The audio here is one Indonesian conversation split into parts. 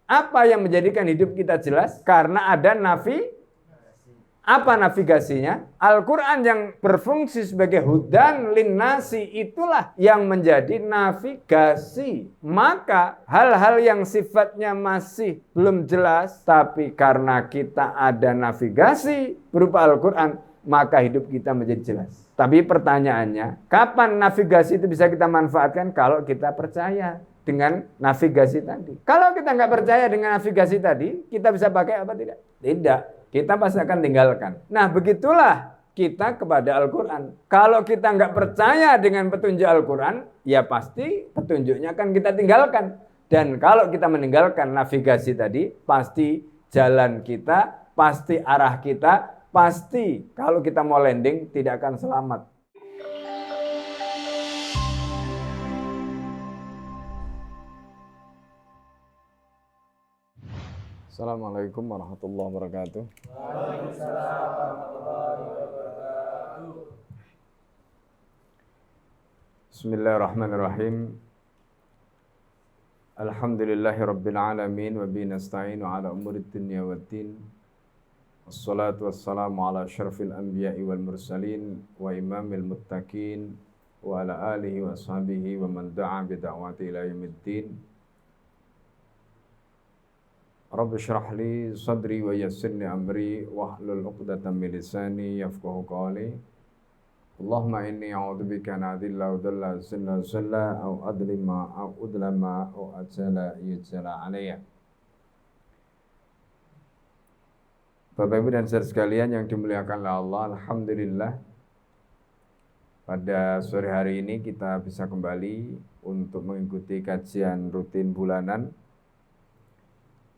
Apa yang menjadikan hidup kita jelas? Karena ada navigasi. Apa navigasinya? Al-Quran yang berfungsi sebagai hudan linnasi, itulah yang menjadi navigasi. Maka hal-hal yang sifatnya masih belum jelas, tapi karena kita ada navigasi berupa Al-Quran, maka hidup kita menjadi jelas. Tapi pertanyaannya, kapan navigasi itu bisa kita manfaatkan? Kalau kita percaya dengan navigasi tadi. Kalau kita nggak percaya dengan navigasi tadi, kita bisa pakai apa tidak? Tidak. Kita pasti akan tinggalkan. Nah, begitulah kita kepada Al-Quran. Kalau kita nggak percaya dengan petunjuk Al-Quran, ya pasti petunjuknya akan kita tinggalkan. Dan kalau kita meninggalkan navigasi tadi, pasti jalan kita, pasti arah kita, pasti kalau kita mau landing tidak akan selamat. Assalamualaikum warahmatullahi wabarakatuh. Waalaikumsalam warahmatullahi wabarakatuh. Bismillahirrahmanirrahim. Alhamdulillahi rabbil alamin wa bihi nasta'inu ala umurid dunya waddin. Wassalatu wassalamu ala asyrafil anbiya'i wal mursalin wa imamil muttaqin wa ala alihi wa ashabihi wa man da'a bi da'wati ila yaumiddin. Rabbi shrah li sadri wa yassirni amri wahlul 'uqdatam min lisani yafqahu qawli. Allahumma inni a'udzubika an adilla wa dalla zalla aw adlima aw udlama aw ajala yajala alayya. Bapak Ibu dan saudara sekalian yang dimuliakan oleh Allah, alhamdulillah pada sore hari ini kita bisa kembali untuk mengikuti kajian rutin bulanan.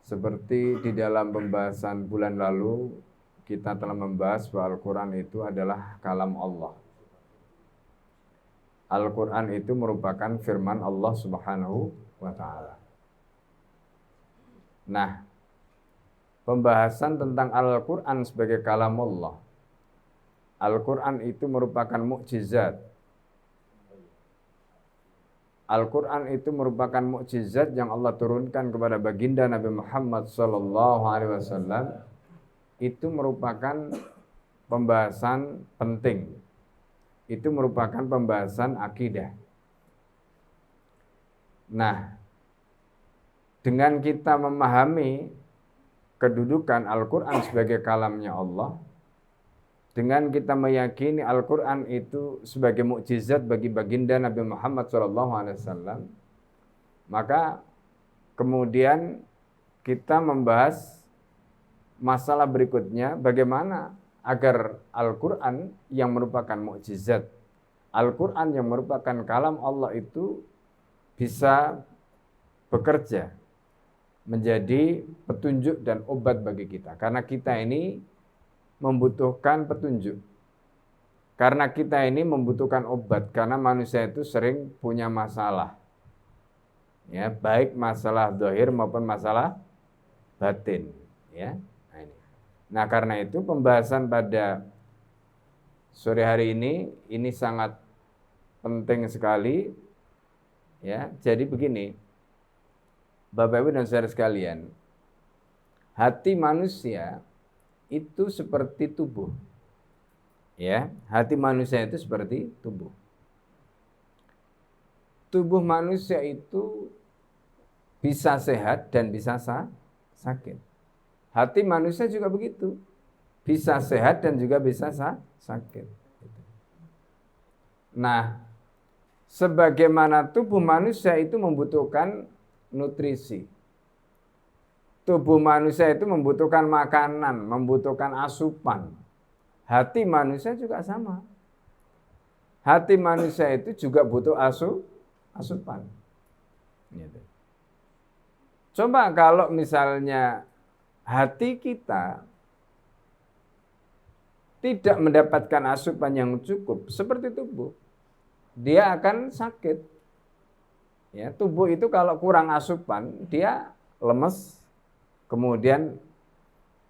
Seperti di dalam pembahasan bulan lalu, kita telah membahas bahwa Al-Quran itu adalah kalam Allah. Al-Quran itu merupakan firman Allah Subhanahu wa Ta'ala. Nah, pembahasan tentang Al-Quran sebagai kalam Allah. Al-Quran itu merupakan mukjizat. Al-Quran itu merupakan mukjizat yang Allah turunkan kepada baginda Nabi Muhammad SAW. Itu merupakan pembahasan penting. Itu merupakan pembahasan akidah. Nah, dengan kita memahami kedudukan Al-Quran sebagai kalamnya Allah, dengan kita meyakini Al-Quran itu sebagai mukjizat bagi baginda Nabi Muhammad SAW, maka kemudian kita membahas masalah berikutnya, bagaimana agar Al-Quran yang merupakan mukjizat, Al-Quran yang merupakan kalam Allah itu bisa bekerja menjadi petunjuk dan obat bagi kita. Karena kita ini membutuhkan petunjuk. Karena kita ini membutuhkan obat, karena manusia itu sering punya masalah. Ya, baik masalah zahir maupun masalah batin, ya. Nah, karena itu pembahasan pada sore hari ini sangat penting sekali, ya. Jadi begini, Bapak Ibu dan saudara sekalian, hati manusia itu seperti tubuh. Ya, hati manusia itu seperti tubuh. Tubuh manusia itu bisa sehat dan bisa sakit. Hati manusia juga begitu. Bisa sehat dan juga bisa sakit. Nah, sebagaimana tubuh manusia itu membutuhkan nutrisi. Tubuh manusia itu membutuhkan makanan, membutuhkan asupan. Hati manusia juga sama. Hati manusia itu juga butuh asupan. Gitu. Coba kalau misalnya hati kita tidak mendapatkan asupan yang cukup, seperti tubuh, dia akan sakit. Ya, tubuh itu kalau kurang asupan, dia lemes, kemudian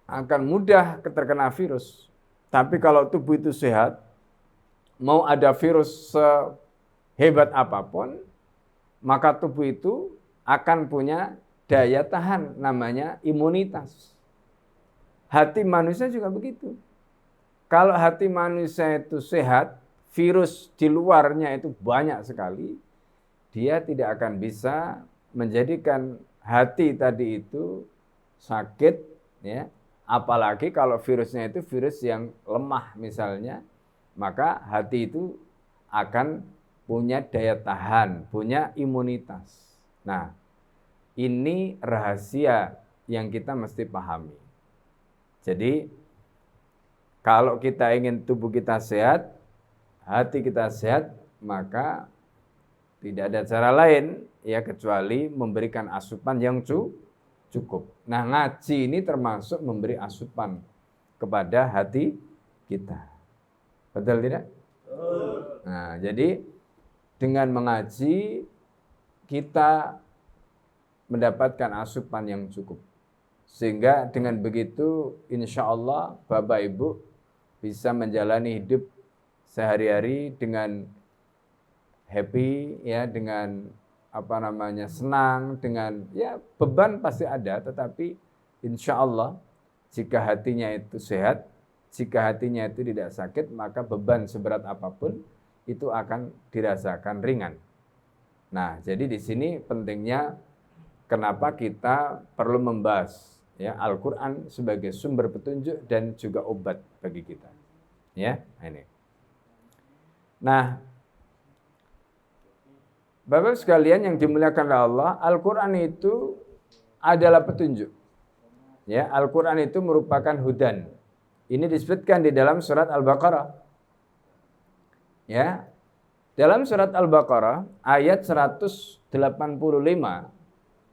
akan mudah terkena virus. Tapi kalau tubuh itu sehat, mau ada virus sehebat apapun, maka tubuh itu akan punya daya tahan, namanya imunitas. Hati manusia juga begitu. Kalau hati manusia itu sehat, virus di luarnya itu banyak sekali, dia tidak akan bisa menjadikan hati tadi itu sakit, ya. Apalagi kalau virusnya itu virus yang lemah misalnya, maka hati itu akan punya daya tahan, punya imunitas. Nah, ini rahasia yang kita mesti pahami. Jadi, kalau kita ingin tubuh kita sehat, hati kita sehat, maka tidak ada cara lain ya kecuali memberikan asupan yang cukup. Nah, ngaji ini termasuk memberi asupan kepada hati kita. Betul tidak? Nah, jadi dengan mengaji kita mendapatkan asupan yang cukup. Sehingga dengan begitu insya Allah Bapak Ibu bisa menjalani hidup sehari-hari dengan happy, ya, dengan senang, dengan ya beban pasti ada, tetapi insya Allah jika hatinya itu sehat, jika hatinya itu tidak sakit, maka beban seberat apapun itu akan dirasakan ringan. Nah, jadi di sini pentingnya kenapa kita perlu membahas ya Al-Qur'an sebagai sumber petunjuk dan juga obat bagi kita. Ya, ini. Nah, Bapak sekalian yang dimuliakan oleh Allah, Al-Qur'an itu adalah petunjuk. Ya, Al-Qur'an itu merupakan hudan. Ini disebutkan di dalam surat Al-Baqarah. Ya. Dalam surat Al-Baqarah ayat 185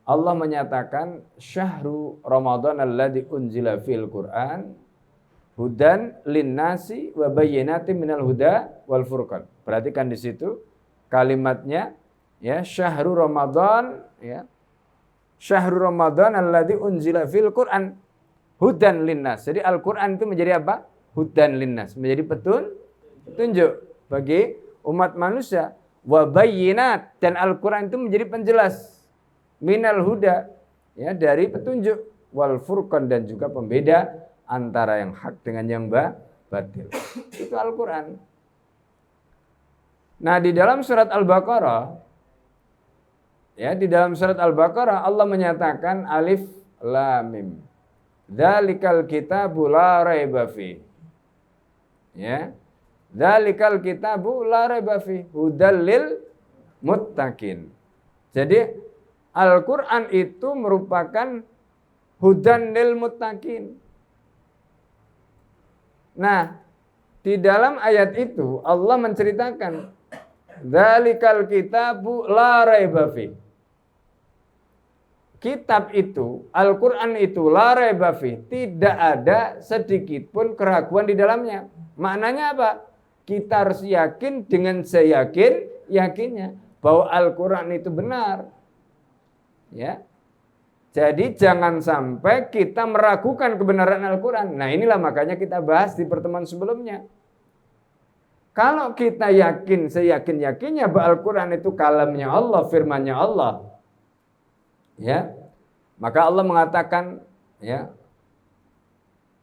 Allah menyatakan syahru Ramadan alladzi unzila fil Qur'an hudan linnasi wa bayyinatin minal huda wal furqan. Perhatikan di situ kalimatnya, ya, syahru Ramadan, ya. Syahru Ramadan alladzi unzila fil Qur'an hudan linnas. Jadi Al-Qur'an itu menjadi apa? Hudan linnas, menjadi petunjuk bagi umat manusia. Wa bayyinat, dan Al-Qur'an itu menjadi penjelas minal huda, ya, dari petunjuk, wal furqan, dan juga pembeda antara yang hak dengan yang batil. Itu Al-Qur'an. Nah, di dalam surat Al-Baqarah, ya, di dalam surat Al-Baqarah Allah menyatakan alif lam mim. Dzalikal kitabu la raiba fi. Ya. Dzalikal kitabu la raiba fi hudal lil muttaqin. Jadi Al-Qur'an itu merupakan hudan lil muttaqin. Nah, di dalam ayat itu Allah menceritakan dzalikal kitabu la raiba fi. Kitab itu, Al-Qur'an itu la raiba fi, tidak ada sedikit pun keraguan di dalamnya. Maknanya apa? Kita harus yakin dengan yakinnya bahwa Al-Qur'an itu benar. Ya. Jadi jangan sampai kita meragukan kebenaran Al-Qur'an. Nah, inilah makanya kita bahas di pertemuan sebelumnya. Kalau kita yakin seyakin-yakinnya bahwa Al-Qur'an itu kalamnya Allah, firman-Nya Allah, ya, maka Allah mengatakan, ya,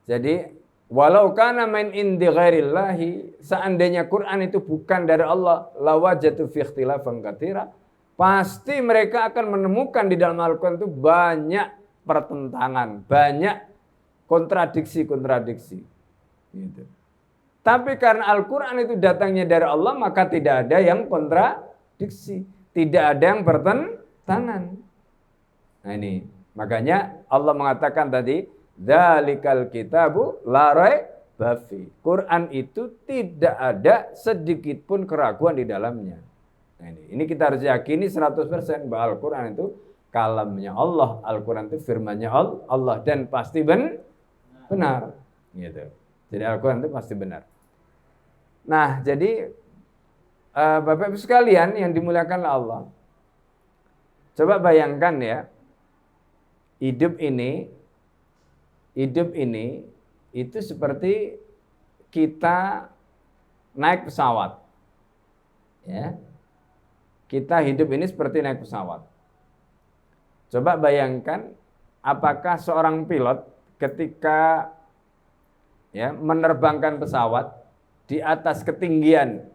jadi walau kana min indi ghairillahi, seandainya Quran itu bukan dari Allah, lawajatu fi ikhtilafan katsira, pasti mereka akan menemukan di dalam Al-Quran itu banyak pertentangan, banyak kontradiksi. Gitu. Tapi karena Al-Quran itu datangnya dari Allah, maka tidak ada yang kontradiksi, tidak ada yang bertentangan. Nah, ini makanya Allah mengatakan tadi, dzalikal kitabu la raiba fi. Quran itu tidak ada sedikit pun keraguan di dalamnya. Nah, ini kita harus yakini 100% bahwa Al-Quran itu kalamnya Allah, Al-Quran itu firman-Nya Allah, dan pasti benar. Gitu. Jadi Al-Quran itu pasti benar. Nah, jadi Bapak Ibu sekalian yang dimuliakan Allah, coba bayangkan ya, hidup ini itu seperti kita naik pesawat. Ya. Kita hidup ini seperti naik pesawat. Coba bayangkan, apakah seorang pilot ketika menerbangkan pesawat di atas ketinggian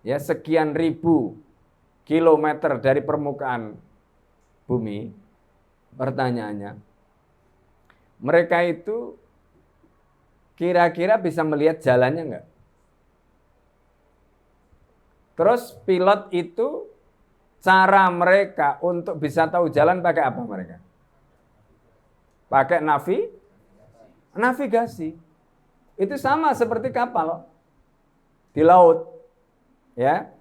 sekian ribu kilometer dari permukaan bumi, pertanyaannya, mereka itu kira-kira bisa melihat jalannya enggak? Terus pilot itu cara mereka untuk bisa tahu jalan pakai apa mereka? Pakai navigasi. Itu sama seperti kapal di laut. Ya.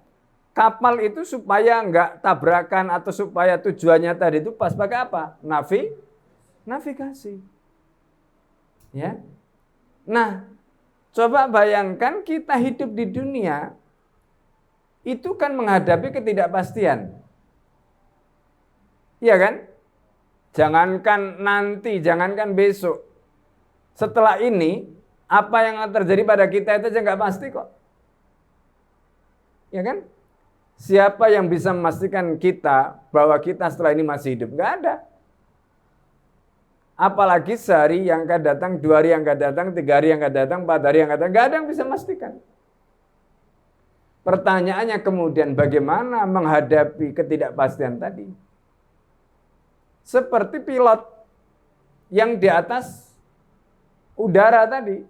Kapal itu supaya enggak tabrakan atau supaya tujuannya tadi itu pas pakai apa? Navigasi. Ya. Nah, coba bayangkan kita hidup di dunia itu kan menghadapi ketidakpastian. Iya kan? Jangankan nanti, jangankan besok. Setelah ini, apa yang akan terjadi pada kita itu aja nggak pasti kok. Ya kan? Siapa yang bisa memastikan kita bahwa kita setelah ini masih hidup? Nggak ada. Apalagi sehari yang akan datang, 2 hari yang akan datang, 3 hari yang akan datang, 4 hari yang akan datang. Nggak ada yang bisa memastikan. Pertanyaannya kemudian bagaimana menghadapi ketidakpastian tadi? Seperti pilot yang di atas udara tadi.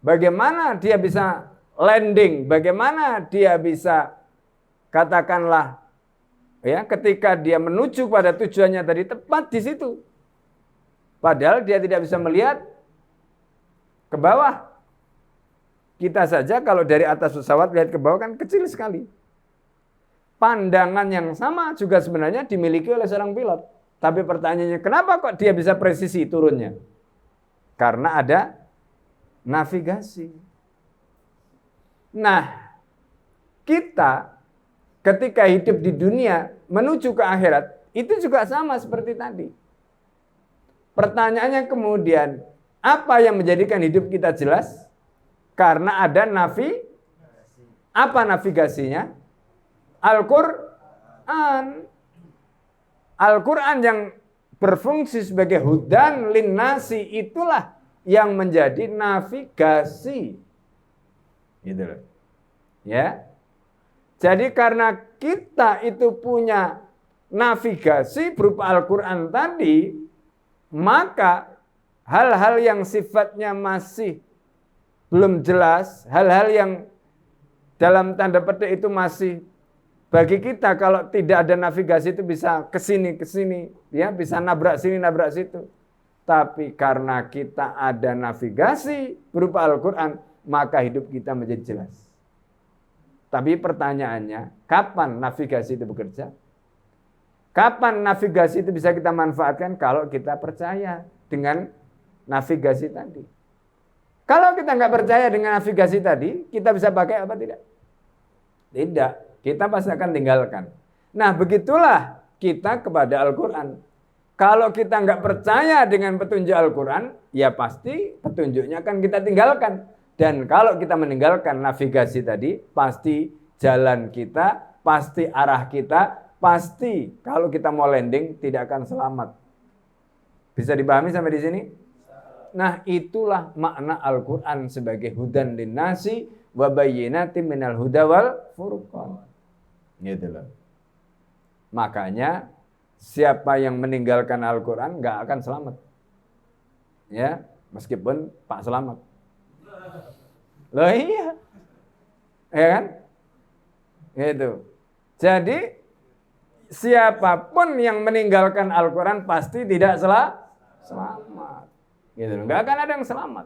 Bagaimana dia bisa landing? Bagaimana dia bisa katakanlah ketika dia menuju pada tujuannya tadi tepat di situ. Padahal dia tidak bisa melihat ke bawah. Kita saja kalau dari atas pesawat lihat ke bawah kan kecil sekali. Pandangan yang sama juga sebenarnya dimiliki oleh seorang pilot. Tapi pertanyaannya, kenapa kok dia bisa presisi turunnya? Karena ada navigasi. Nah, kita ketika hidup di dunia menuju ke akhirat, itu juga sama seperti tadi. Pertanyaannya kemudian, apa yang menjadikan hidup kita jelas? Karena ada apa navigasinya? Al-Quran. Al-Quran yang berfungsi sebagai hudan linnasi itulah yang menjadi navigasi. Gitu loh. Ya. Jadi karena kita itu punya navigasi berupa Al-Quran tadi, maka hal-hal yang sifatnya masih belum jelas, hal-hal yang dalam tanda petik itu masih bagi kita kalau tidak ada navigasi itu bisa ke sini, bisa nabrak sini, nabrak situ. Tapi karena kita ada navigasi berupa Al-Quran, maka hidup kita menjadi jelas. Tapi pertanyaannya, kapan navigasi itu bekerja? Kapan navigasi itu bisa kita manfaatkan? Kalau kita percaya dengan navigasi tadi. Kalau kita nggak percaya dengan navigasi tadi, kita bisa pakai apa tidak? Tidak. Kita pasti akan tinggalkan. Nah, begitulah kita kepada Al-Quran. Kalau kita nggak percaya dengan petunjuk Al-Quran, ya pasti petunjuknya akan kita tinggalkan. Dan kalau kita meninggalkan navigasi tadi, pasti jalan kita, pasti arah kita, pasti kalau kita mau landing tidak akan selamat. Bisa dipahami sampai di sini? Nah, itulah makna Al-Quran sebagai hudan linnasi wa bayyinatin minal huda wal furqan. Gitu loh. Makanya siapa yang meninggalkan Al-Quran nggak akan selamat. Ya, meskipun Pak Selamat. Loh iya. Ya kan? Gitu. Jadi siapapun yang meninggalkan Al-Quran pasti tidak selamat. Gitu loh. Nggak akan ada yang selamat.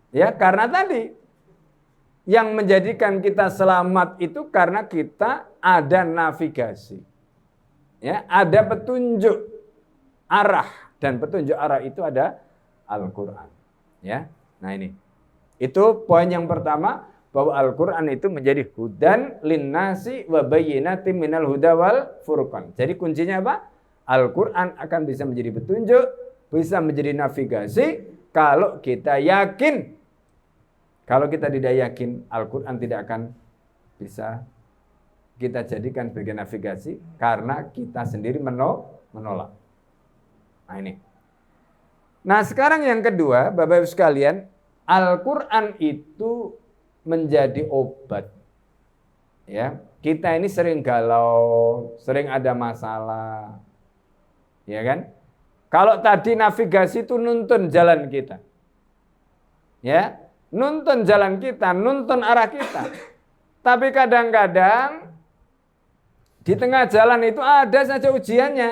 Ya, karena tadi yang menjadikan kita selamat itu karena kita ada navigasi. Ya, ada petunjuk arah dan petunjuk arah itu ada Al-Qur'an. Ya. Nah, ini. Itu poin yang pertama bahwa Al-Qur'an itu menjadi hudan linnasi wa bayyinatin minal huda wal furqan. Jadi kuncinya apa? Al-Qur'an akan bisa menjadi petunjuk, bisa menjadi navigasi kalau kita yakin. Kalau kita tidak yakin, Al-Quran tidak akan bisa kita jadikan sebagai navigasi karena kita sendiri menolak. Nah ini. Nah sekarang yang kedua, Bapak Ibu sekalian, Al-Quran itu menjadi obat. Ya, kita ini sering galau, sering ada masalah, ya kan? Kalau tadi navigasi itu nuntun jalan kita, ya, nuntun jalan kita, nuntun arah kita. Tapi kadang-kadang di tengah jalan itu ada saja ujiannya,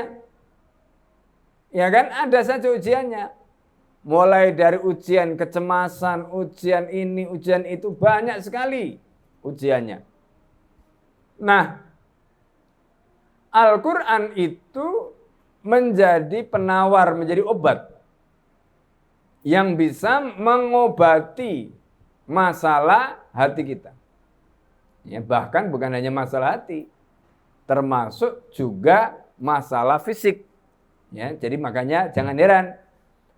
ya kan? Ada saja ujiannya. Mulai dari ujian kecemasan, ujian ini, ujian itu, banyak sekali ujiannya. Nah, Al-Quran itu menjadi penawar, menjadi obat yang bisa mengobati masalah hati kita. Ya, bahkan bukan hanya masalah hati, termasuk juga masalah fisik. Ya, jadi makanya jangan heran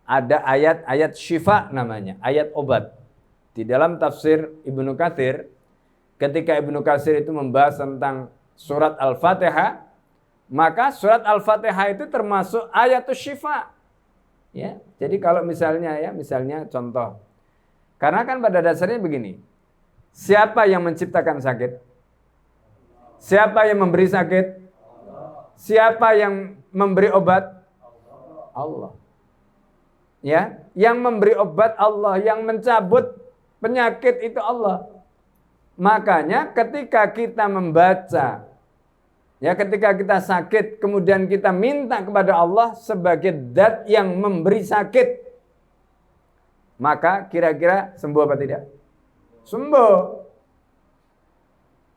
ada ayat-ayat syifa namanya, ayat obat. Di dalam tafsir Ibnu Katsir, ketika Ibnu Katsir itu membahas tentang surat Al-Fatihah, maka surat Al-Fatihah itu termasuk ayat syifa. Ya, jadi kalau misalnya contoh, karena kan pada dasarnya begini, siapa yang menciptakan sakit? Siapa yang memberi sakit? Siapa yang memberi obat? Allah. Ya, yang memberi obat Allah, yang mencabut penyakit itu Allah. Makanya ketika kita membaca, ya ketika kita sakit, kemudian kita minta kepada Allah sebagai zat yang memberi sakit, maka kira-kira sembuh apa tidak? Sembuh.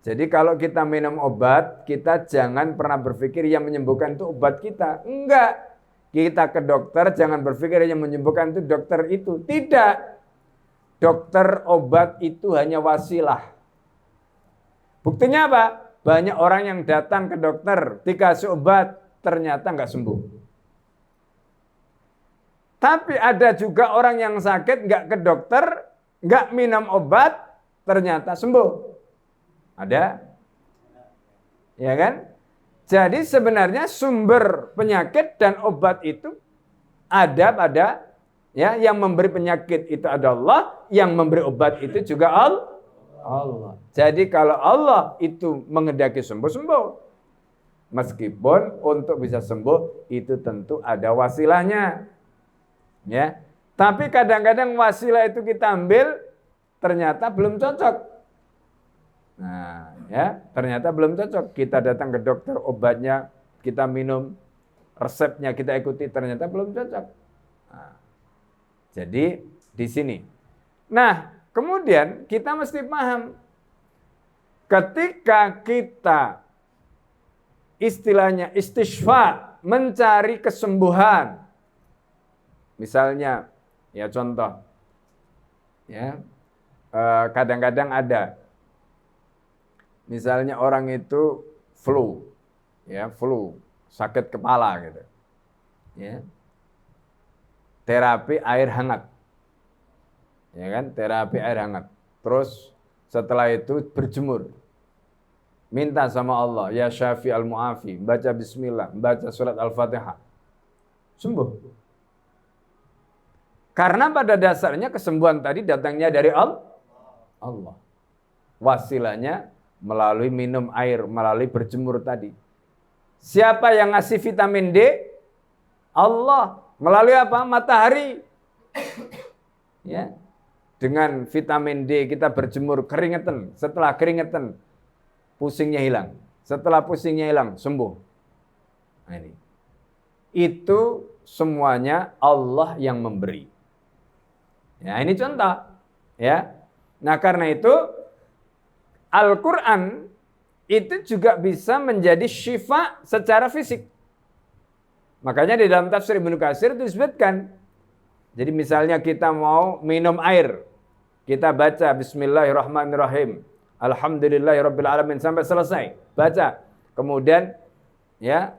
Jadi kalau kita minum obat, kita jangan pernah berpikir yang menyembuhkan itu obat kita. Enggak. Kita ke dokter, jangan berpikir yang menyembuhkan itu dokter itu. Tidak. Dokter, obat itu hanya wasilah. Buktinya apa? Banyak orang yang datang ke dokter, dikasih obat, ternyata nggak sembuh. Tapi ada juga orang yang sakit, nggak ke dokter, nggak minum obat, ternyata sembuh. Ada? Ya kan? Jadi sebenarnya sumber penyakit dan obat itu ada pada, ya, yang memberi penyakit itu adalah Allah, yang memberi obat itu juga Allah. Jadi kalau Allah itu menghendaki sembuh. Meskipun untuk bisa sembuh itu tentu ada wasilahnya. Ya. Tapi kadang-kadang wasilah itu kita ambil ternyata belum cocok. Nah, ya, ternyata belum cocok. Kita datang ke dokter, obatnya kita minum, resepnya kita ikuti, ternyata belum cocok. Nah, jadi di sini. Nah, kemudian kita mesti paham, ketika kita istilahnya istisfa, mencari kesembuhan. Misalnya, ya contoh, ya kadang-kadang ada. Misalnya orang itu flu, sakit kepala gitu, ya, terapi air hangat, ya kan, terapi air hangat. Terus setelah itu berjemur, minta sama Allah, ya Syafi al-Mu'afi, baca Bismillah, baca surat Al-Fatihah, sembuh. Karena pada dasarnya kesembuhan tadi datangnya dari Allah. Wasilahnya melalui minum air, melalui berjemur tadi. Siapa yang ngasih vitamin D? Allah. Melalui apa? Matahari. Ya. Dengan vitamin D kita berjemur, keringetan. Setelah keringetan, pusingnya hilang. Setelah pusingnya hilang, sembuh. Nah, ini. Itu semuanya Allah yang memberi. Ya, ini contoh. Ya. Nah, karena itu Al-Quran itu juga bisa menjadi syifa secara fisik. Makanya di dalam tafsir Ibnu Katsir itu disebutkan. Jadi misalnya kita mau minum air, kita baca Bismillahirrahmanirrahim, Alhamdulillahirrabbilalamin sampai selesai. Baca. Kemudian ya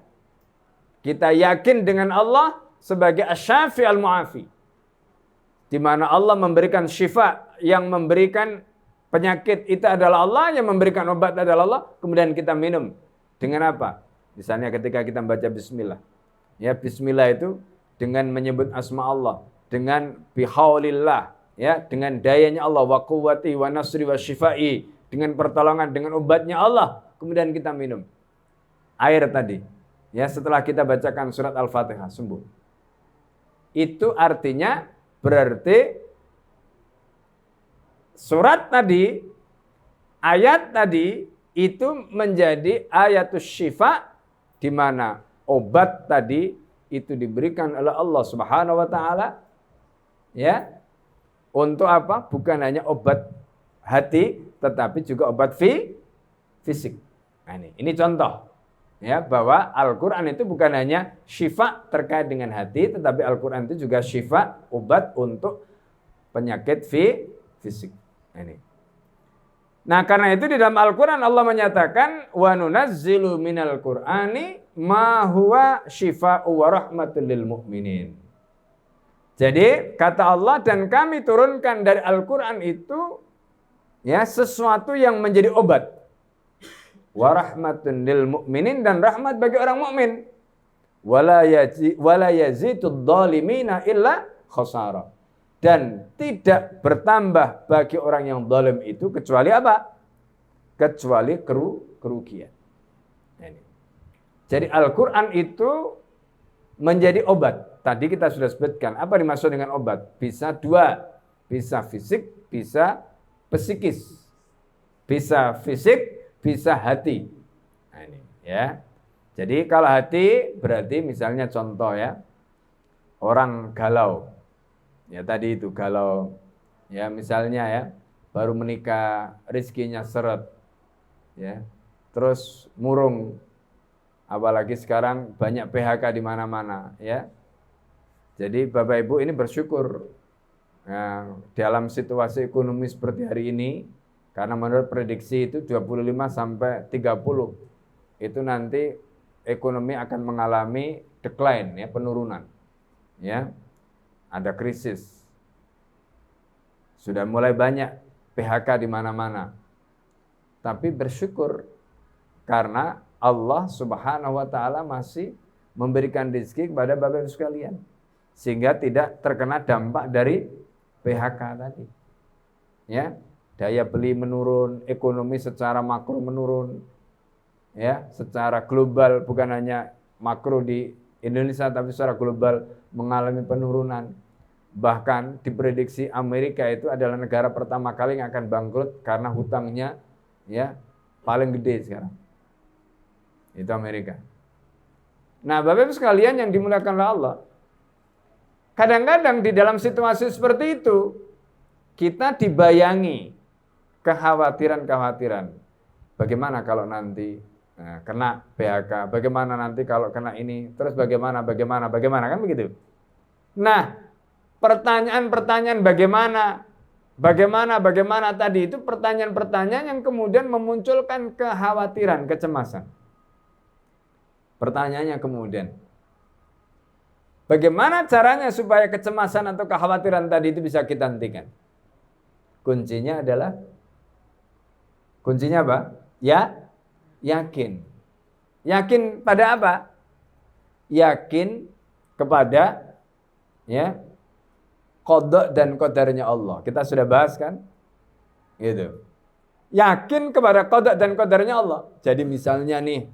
kita yakin dengan Allah sebagai Asy-Syafi al-Mu'afi. Di mana Allah memberikan syifa, yang memberikan penyakit itu adalah Allah, yang memberikan obat adalah Allah, kemudian kita minum. Dengan apa? Misalnya ketika kita baca Bismillah. Ya, Bismillah itu dengan menyebut asma Allah, dengan bihaulillah, ya, dengan dayanya Allah, wa quwwati wa nasri wa syifai, dengan pertolongan, dengan obatnya Allah, kemudian kita minum air tadi, ya, setelah kita bacakan surat Al-Fatihah, sembuh. Itu artinya berarti surat tadi, ayat tadi itu menjadi ayatus syifa, di mana obat tadi itu diberikan oleh Allah Subhanahu wa taala, ya. Untuk apa? Bukan hanya obat hati, tetapi juga obat fisik. Nah, ini contoh, ya, bahwa Al-Qur'an itu bukan hanya syifa terkait dengan hati, tetapi Al-Qur'an itu juga syifa, obat untuk penyakit fisik. Nah, karena itu di dalam Al-Qur'an Allah menyatakan wa nunazzilu minal Qur'ani ma huwa syifaa'u wa rahmatul lil mu'minin. Jadi kata Allah, dan kami turunkan dari Al-Qur'an itu, ya, sesuatu yang menjadi obat. Wa rahmatun lil mu'minin, dan rahmat bagi orang mukmin. Wala yazidud dhalimina illa khasara. Dan tidak bertambah bagi orang yang zalim itu kecuali apa? Kecuali kerugian. Jadi Al-Qur'an itu menjadi obat. Tadi kita sudah sebutkan apa dimaksud dengan obat. Bisa dua, bisa fisik, bisa psikis. Bisa fisik, bisa hati. Nah, ini, ya. Jadi kalau hati berarti misalnya contoh, ya, orang galau. Ya tadi itu galau, ya, misalnya, ya, baru menikah, rezekinya seret, ya, terus murung, apalagi sekarang banyak PHK di mana-mana, ya. Jadi Bapak Ibu ini bersyukur, nah, dalam situasi ekonomi seperti hari ini, karena menurut prediksi itu 25 sampai 30 itu nanti ekonomi akan mengalami decline, ya, penurunan, ya. Ada krisis. Sudah mulai banyak PHK di mana-mana. Tapi bersyukur karena Allah Subhanahu wa taala masih memberikan rezeki kepada Bapak Ibu sekalian, sehingga tidak terkena dampak dari PHK tadi. Ya, daya beli menurun, ekonomi secara makro menurun. Ya, secara global, bukan hanya makro di Indonesia tapi secara global mengalami penurunan. Bahkan diprediksi Amerika itu adalah negara pertama kali yang akan bangkrut karena hutangnya, ya, paling gede sekarang. Itu Amerika. Nah, Bapak Ibu sekalian yang dimuliakan oleh Allah, kadang-kadang di dalam situasi seperti itu kita dibayangi kekhawatiran-kekhawatiran. Bagaimana kalau nanti kena PHK, bagaimana nanti kalau kena ini, terus bagaimana kan begitu. Nah, pertanyaan-pertanyaan bagaimana tadi itu pertanyaan-pertanyaan yang kemudian memunculkan kekhawatiran, kecemasan. Pertanyaannya kemudian, bagaimana caranya supaya kecemasan atau kekhawatiran tadi itu bisa kita hentikan? Kuncinya apa? Ya, yakin. Yakin pada apa? Yakin kepada, ya, qada dan qadarnya Allah. Kita sudah bahas kan? Gitu. Yakin kepada qada dan qadarnya Allah. Jadi misalnya nih,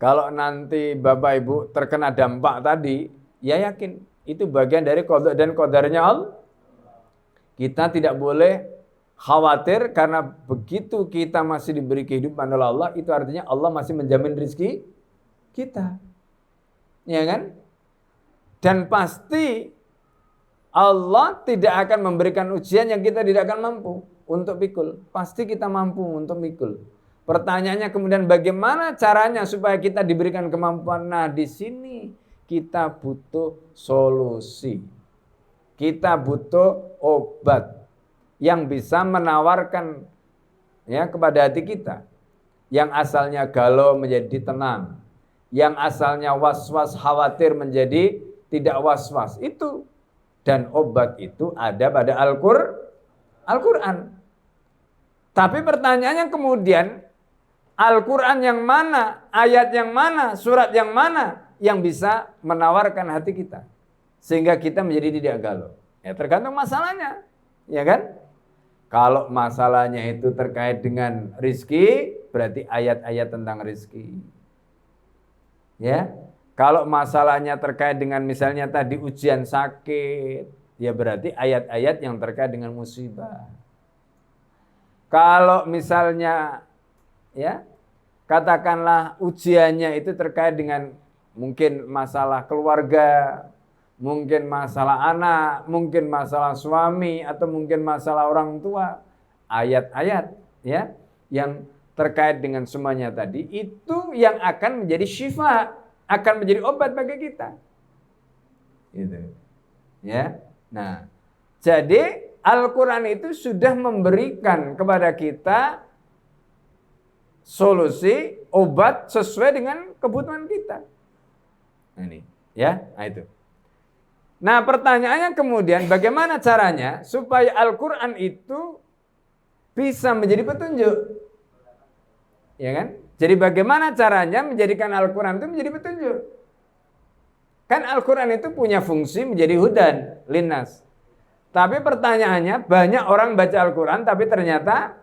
kalau nanti Bapak Ibu terkena dampak tadi, ya yakin itu bagian dari qada dan qadarnya Allah. Kita tidak boleh khawatir karena begitu kita masih diberi kehidupan oleh Allah, itu artinya Allah masih menjamin rezeki kita. Ya kan? Dan pasti Allah tidak akan memberikan ujian yang kita tidak akan mampu untuk pikul. Pasti kita mampu untuk pikul. Pertanyaannya kemudian bagaimana caranya supaya kita diberikan kemampuan? Nah, di sini kita butuh solusi. Kita butuh obat yang bisa menawarkan, ya, kepada hati kita. Yang asalnya galau menjadi tenang. Yang asalnya was-was khawatir menjadi tidak was-was. Itu. Dan obat itu ada pada Al-Quran. Tapi pertanyaannya kemudian, Al-Quran yang mana, ayat yang mana, surat yang mana yang bisa menawarkan hati kita sehingga kita menjadi tidak galau? Ya tergantung masalahnya, ya kan? Kalau masalahnya itu terkait dengan rizki, berarti ayat-ayat tentang rizki. Ya, kalau masalahnya terkait dengan misalnya tadi ujian sakit, ya berarti ayat-ayat yang terkait dengan musibah. Kalau misalnya, ya, katakanlah ujiannya itu terkait dengan mungkin masalah keluarga, mungkin masalah anak, mungkin masalah suami, atau mungkin masalah orang tua. Ayat-ayat ya yang terkait dengan semuanya tadi, itu yang akan menjadi syifa, akan menjadi obat bagi kita. Gitu. Ya. Nah, jadi Al-Quran itu sudah memberikan kepada kita solusi, obat sesuai dengan kebutuhan kita. Nah, ini, ya, nah itu. Nah, pertanyaannya kemudian bagaimana caranya supaya Al-Quran itu bisa menjadi petunjuk? Ya kan? Jadi bagaimana caranya menjadikan Al-Quran itu menjadi petunjuk? Kan Al-Quran itu punya fungsi menjadi hudan, linnas. Tapi pertanyaannya banyak orang baca Al-Quran tapi ternyata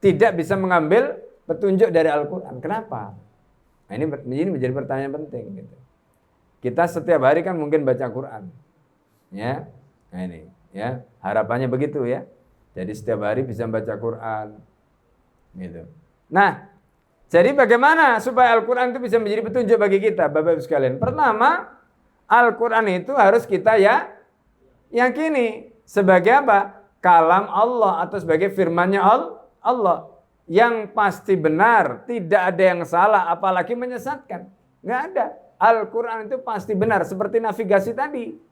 tidak bisa mengambil petunjuk dari Al-Quran. Kenapa? Nah, ini menjadi pertanyaan penting. Gitu. Kita setiap hari kan mungkin baca Quran. Ya, nah ini, ya harapannya begitu ya. Jadi setiap hari bisa baca Quran, gitu. Nah, jadi bagaimana supaya Al-Quran itu bisa menjadi petunjuk bagi kita, Bapak Ibu sekalian? Pertama, Al-Quran itu harus kita ya yakini sebagai apa? Kalam Allah atau sebagai firman-Nya Allah yang pasti benar, tidak ada yang salah, apalagi menyesatkan. Nggak ada. Al-Quran itu pasti benar, seperti navigasi tadi.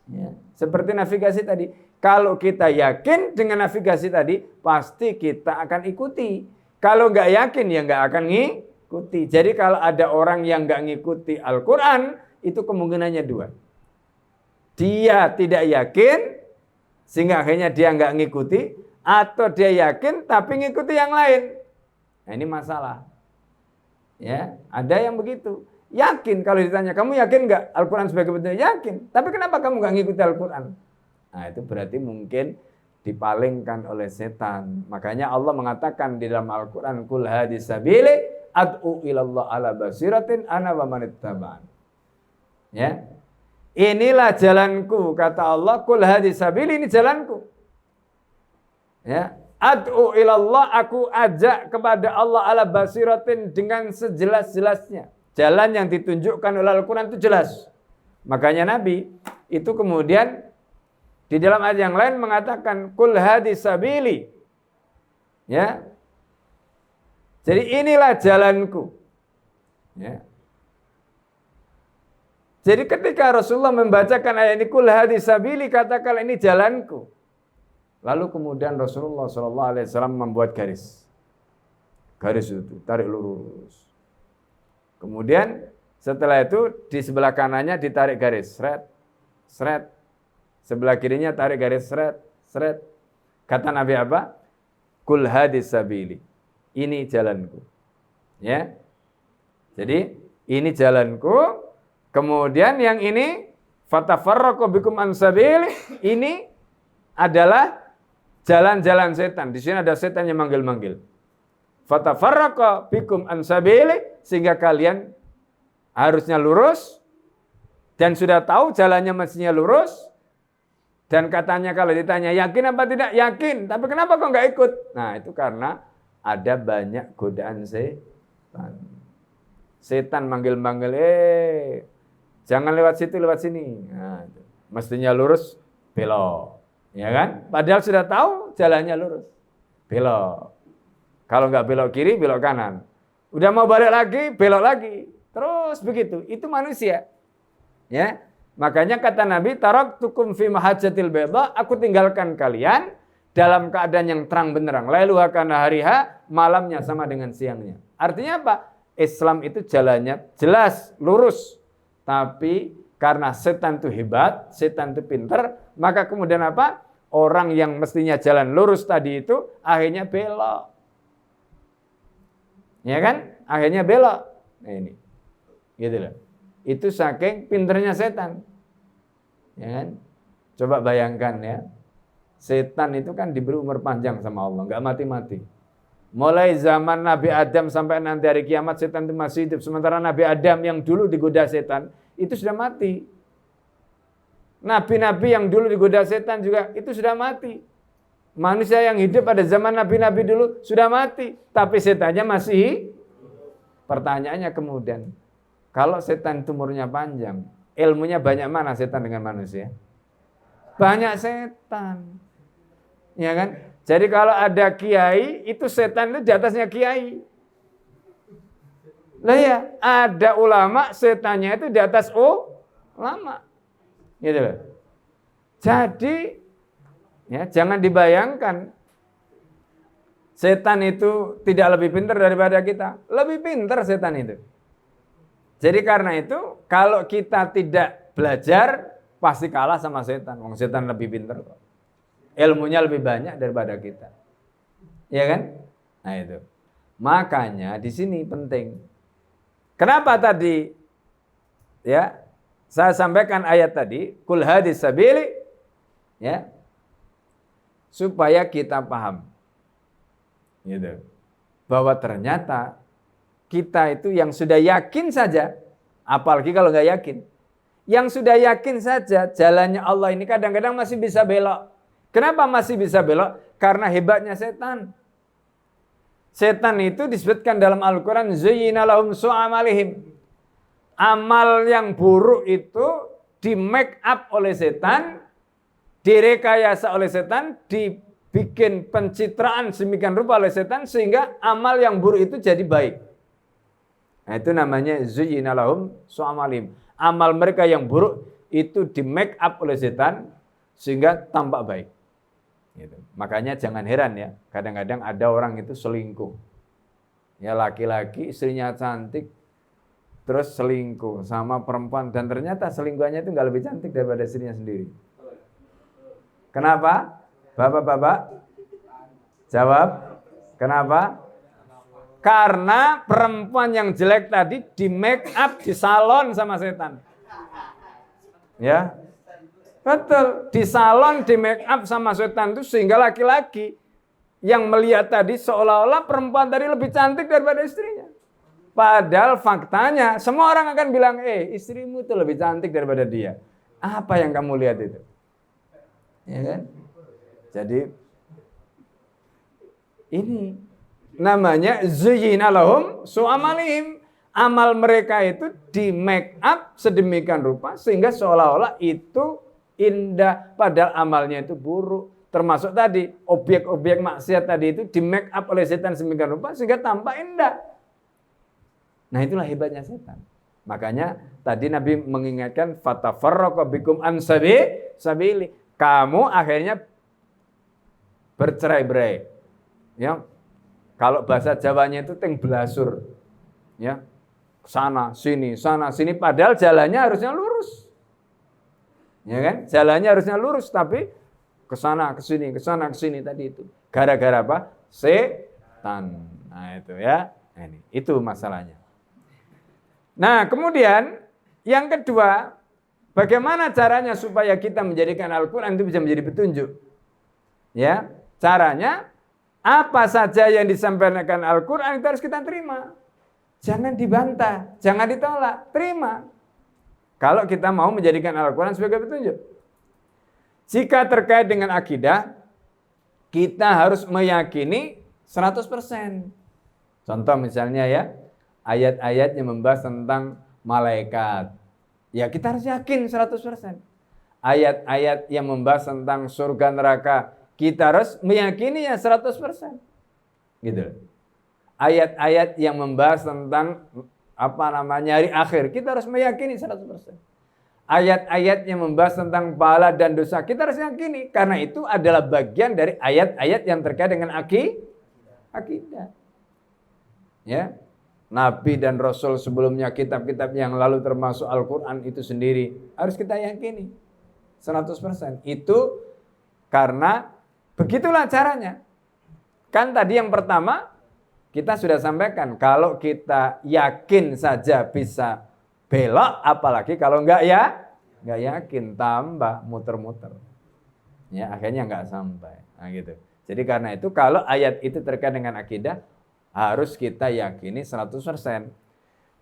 Ya, seperti navigasi tadi. Kalau kita yakin dengan navigasi tadi, pasti kita akan ikuti. Kalau nggak yakin, ya nggak akan ngikuti. Jadi kalau ada orang yang nggak ngikuti Al-Quran, itu kemungkinannya dua. Dia tidak yakin, sehingga akhirnya dia nggak ngikuti, atau dia yakin tapi ngikuti yang lain. Nah ini masalah. Ya, ada yang begitu. Yakin, kalau ditanya, kamu yakin nggak Al-Quran sebagai petunjuk? Yakin. Tapi kenapa kamu nggak ngikuti Al-Quran? Nah itu berarti mungkin dipalingkan oleh setan. Makanya Allah mengatakan di dalam Al-Quran, Qul hadis sabili ad'u ilallah ala basiratin ana wa manittaba'an. Ya, inilah jalanku, kata Allah. Qul hadis sabili, ini jalanku. Ya, ad'u ilallah, aku ajak kepada Allah ala basiratin, dengan sejelas-jelasnya. Jalan yang ditunjukkan oleh Al-Quran itu jelas. Makanya Nabi itu kemudian di dalam ayat yang lain mengatakan Qul hadis sabili. Ya. Jadi inilah jalanku. Ya. Jadi ketika Rasulullah membacakan ayat ini Qul hadis sabili, katakan ini jalanku. Lalu kemudian Rasulullah SAW membuat garis. Garis itu tarik lurus. Kemudian setelah itu di sebelah kanannya ditarik garis, seret, seret. Sebelah kirinya tarik garis, seret, seret. Kata Nabi apa? Qul hadis sabili. Ini jalanku. Ya. Jadi ini jalanku. Kemudian yang ini fatafarraqu bikum an sabili. Ini adalah jalan-jalan setan. Di sini ada setan yang manggil-manggil. Fatafarraqa bikum an sabili, sehingga kalian harusnya lurus dan sudah tahu jalannya mestinya lurus. Dan katanya kalau ditanya yakin apa tidak? Yakin. Tapi kenapa kok nggak ikut? Nah itu karena ada banyak godaan setan. Setan manggil-manggil, jangan lewat situ, lewat sini. Nah, mestinya lurus, belok. Ya kan? Padahal sudah tahu jalannya lurus, belok. Kalau nggak belok kiri, belok kanan. Udah mau balik lagi, belok lagi. Terus begitu. Itu manusia. Ya. Makanya kata Nabi, taraktukum fi mahajjatil bayda, aku tinggalkan kalian dalam keadaan yang terang benderang. Lailuha kana hariha, malamnya sama dengan siangnya. Artinya apa? Islam itu jalannya jelas, lurus. Tapi karena setan itu hebat, setan itu pintar, maka kemudian apa? Orang yang mestinya jalan lurus tadi itu akhirnya belok. Ya kan? Akhirnya belok. Nah ini. Gitu loh. Itu saking pinternya setan. Ya kan? Coba bayangkan ya. Setan itu kan diberi umur panjang sama Allah, nggak mati-mati. Mulai zaman Nabi Adam sampai nanti hari kiamat setan itu masih hidup. Sementara Nabi Adam yang dulu digoda setan itu sudah mati. Nabi-nabi yang dulu digoda setan juga itu sudah mati. Manusia yang hidup pada zaman nabi-nabi dulu sudah mati, tapi setannya masih. Pertanyaannya kemudian, kalau setan itu umurnya panjang, ilmunya banyak mana setan dengan manusia? Banyak setan. Ya kan? Jadi kalau ada kiai, itu setan itu di atasnya kiai. Lah ya, ada ulama, setannya itu di atas ulama. Gitu loh. Jadi ya, jangan dibayangkan setan itu tidak lebih pintar daripada kita. Lebih pintar setan itu. Jadi karena itu, kalau kita tidak belajar, pasti kalah sama setan. Wong setan lebih pintar kok. Ilmunya lebih banyak daripada kita. Ya kan? Nah itu. Makanya di sini penting. Kenapa tadi ya saya sampaikan ayat tadi, kul hadis sabili, ya, supaya kita paham, gitu, bahwa ternyata kita itu yang sudah yakin saja, apalagi kalau nggak yakin, yang sudah yakin saja jalannya Allah ini kadang-kadang masih bisa belok. Kenapa masih bisa belok? Karena hebatnya setan. Setan itu disebutkan dalam Al-Quran, zuyyina lahum su'amalihim. Amal yang buruk itu di make up oleh setan, direkayasa oleh setan, dibikin pencitraan sedemikian rupa oleh setan, sehingga amal yang buruk itu jadi baik. Nah, itu namanya zuyyina lahum su'amalihim. Amal mereka yang buruk itu di make up oleh setan, sehingga tampak baik. Gitu. Makanya jangan heran ya, kadang-kadang ada orang itu selingkuh. Ya laki-laki istrinya cantik, terus selingkuh sama perempuan, dan ternyata selingkuhannya itu nggak lebih cantik daripada istrinya sendiri. Kenapa? Bapak-bapak jawab. Kenapa? Karena perempuan yang jelek tadi di make up, di salon sama setan. Ya. Betul, di salon, di make up sama setan itu, sehingga laki-laki yang melihat tadi seolah-olah perempuan tadi lebih cantik daripada istrinya. Padahal faktanya semua orang akan bilang, istrimu itu lebih cantik daripada dia. Apa yang kamu lihat itu? Ya kan? Jadi ini namanya zuyyina lahum su'amalihim. Amal mereka itu di make up sedemikian rupa sehingga seolah-olah itu indah, padahal amalnya itu buruk. Termasuk tadi objek-objek maksiat tadi itu di make up oleh setan sedemikian rupa sehingga tampak indah. Nah, itulah hebatnya setan. Makanya tadi Nabi mengingatkan fatafarraqa bikum an sabili. Kamu akhirnya bercerai-berai. Ya. Kalau bahasa Jawanya itu teng belasur. Ya. Sana sini padahal jalannya harusnya lurus. Ya kan? Jalannya harusnya lurus, tapi ke sana ke sini tadi itu. Gara-gara apa? Setan. Nah, itu ya. Nah, ini itu masalahnya. Nah, kemudian yang kedua, bagaimana caranya supaya kita menjadikan Al-Qur'an itu bisa menjadi petunjuk? Ya, caranya apa saja yang disampaikan Al-Qur'an itu harus kita terima. Jangan dibantah, jangan ditolak, terima. Kalau kita mau menjadikan Al-Quran sebagai petunjuk. Jika terkait dengan akidah, kita harus meyakini 100%. Contoh misalnya ya, ayat-ayat yang membahas tentang malaikat. Ya kita harus yakin 100%. Ayat-ayat yang membahas tentang surga neraka, kita harus meyakininya 100%. Gitu. Ayat-ayat yang membahas tentang hari akhir, kita harus meyakini 100%. Ayat-ayat yang membahas tentang pahala dan dosa, kita harus yakini, karena itu adalah bagian dari ayat-ayat yang terkait dengan akidah. Ya, Nabi dan Rasul sebelumnya, kitab-kitab yang lalu termasuk Al-Quran itu sendiri harus kita yakini 100%. Itu karena begitulah caranya. Kan tadi yang pertama kita sudah sampaikan, kalau kita yakin saja bisa belok, apalagi kalau nggak yakin, tambah muter-muter. Ya, akhirnya nggak sampai. Nah, gitu. Jadi karena itu kalau ayat itu terkait dengan akidah, harus kita yakini 100%.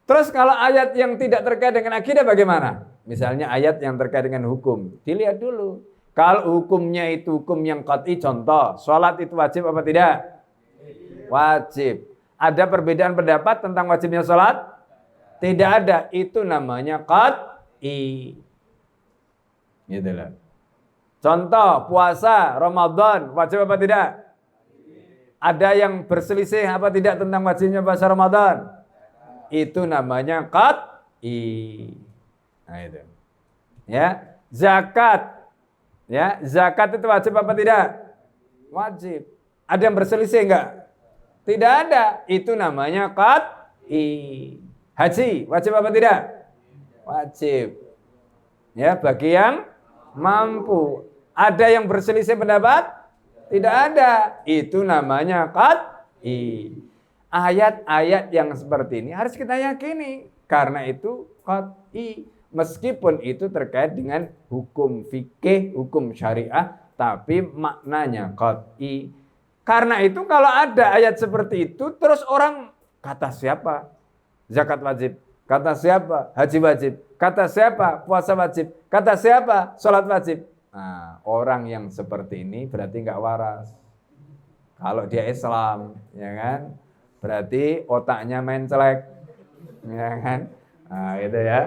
Terus kalau ayat yang tidak terkait dengan akidah bagaimana? Misalnya ayat yang terkait dengan hukum. Dilihat dulu. Kalau hukumnya itu hukum yang qat'i, contoh, sholat itu wajib apa tidak? Wajib. Ada perbedaan pendapat tentang wajibnya sholat? Tidak ada. Itu namanya qat'i. Gitu loh. Contoh, puasa Ramadan wajib apa tidak? Ada yang berselisih apa tidak tentang wajibnya puasa Ramadan? Itu namanya qat'i. Nah itu. Ya, zakat. Ya, zakat itu wajib apa tidak? Wajib. Ada yang berselisih enggak? Tidak ada. Itu namanya qat'i. Haji wajib apa tidak? Wajib. Ya, bagi yang mampu. Ada yang berselisih pendapat? Tidak ada. Itu namanya qat'i. Ayat-ayat yang seperti ini harus kita yakini. Karena itu qat'i. Meskipun itu terkait dengan hukum fikih, hukum syariah, tapi maknanya qat'i. Karena itu kalau ada ayat seperti itu, terus orang kata siapa? Zakat wajib. Kata siapa? Haji wajib. Kata siapa? Puasa wajib. Kata siapa? Sholat wajib. Nah, orang yang seperti ini berarti nggak waras. Kalau dia Islam, ya kan, berarti otaknya mencelek, ya kan, nah, gitu ya,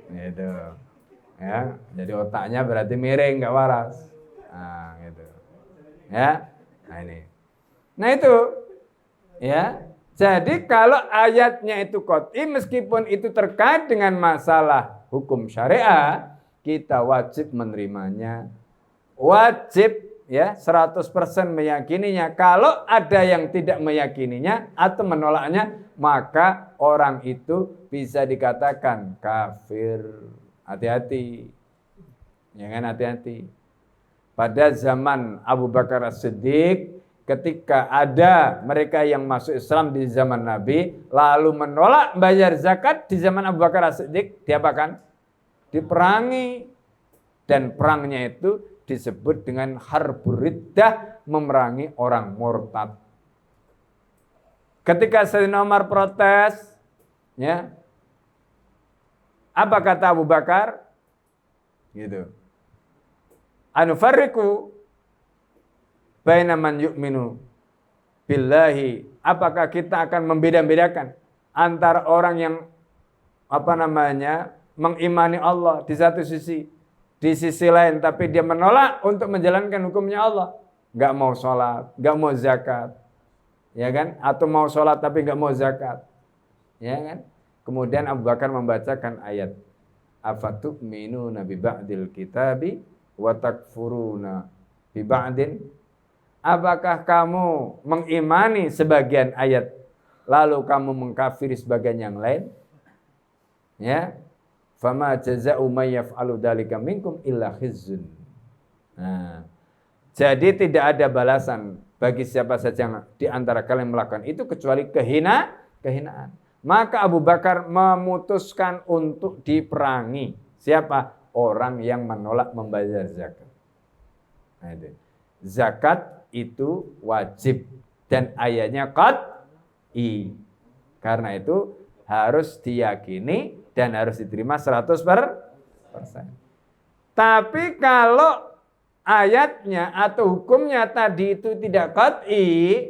gitu, ya. Jadi otaknya berarti miring, nggak waras, nah, gitu, ya. Nah ini, nah itu, ya. Jadi kalau ayatnya itu qat'i, meskipun itu terkait dengan masalah hukum syariah, kita wajib menerimanya, wajib ya 100% meyakininya. Kalau ada yang tidak meyakininya atau menolaknya, maka orang itu bisa dikatakan kafir. Hati-hati, ya kan, hati-hati. Pada zaman Abu Bakar As-Siddiq, ketika ada mereka yang masuk Islam di zaman Nabi, lalu menolak bayar zakat di zaman Abu Bakar As-Siddiq, diapakan? Diperangi, dan perangnya itu disebut dengan harbur riddah, memerangi orang murtad. Ketika Sayyidina Umar protes, ya, apa kata Abu Bakar? Gitu. Anufarriqu baina man yu'minu billahi. Apakah kita akan membeda-bedakan antara orang yang mengimani Allah di satu sisi, di sisi lain tapi dia menolak untuk menjalankan hukumnya Allah, nggak mau sholat, nggak mau zakat, ya kan? Atau mau sholat tapi nggak mau zakat, ya kan? Kemudian Abu Bakar membacakan ayat, afatu'minuna bi ba'dil kitabi wa takfuruna bi ba'din. Apakah kamu mengimani sebagian ayat lalu kamu mengkafiri sebagian yang lain? Ya. Fama jaza'u may yaf'alu dzalika minkum illa khizyun. Nah, jadi tidak ada balasan bagi siapa saja yang di antara kalian melakukan itu kecuali kehinaan. Maka Abu Bakar memutuskan untuk diperangi. Siapa? Orang yang menolak membayar zakat. Nah, itu. Zakat itu wajib dan ayatnya qat'i. Karena itu harus diyakini dan harus diterima 100%. Tapi kalau ayatnya atau hukumnya tadi itu tidak qat'i,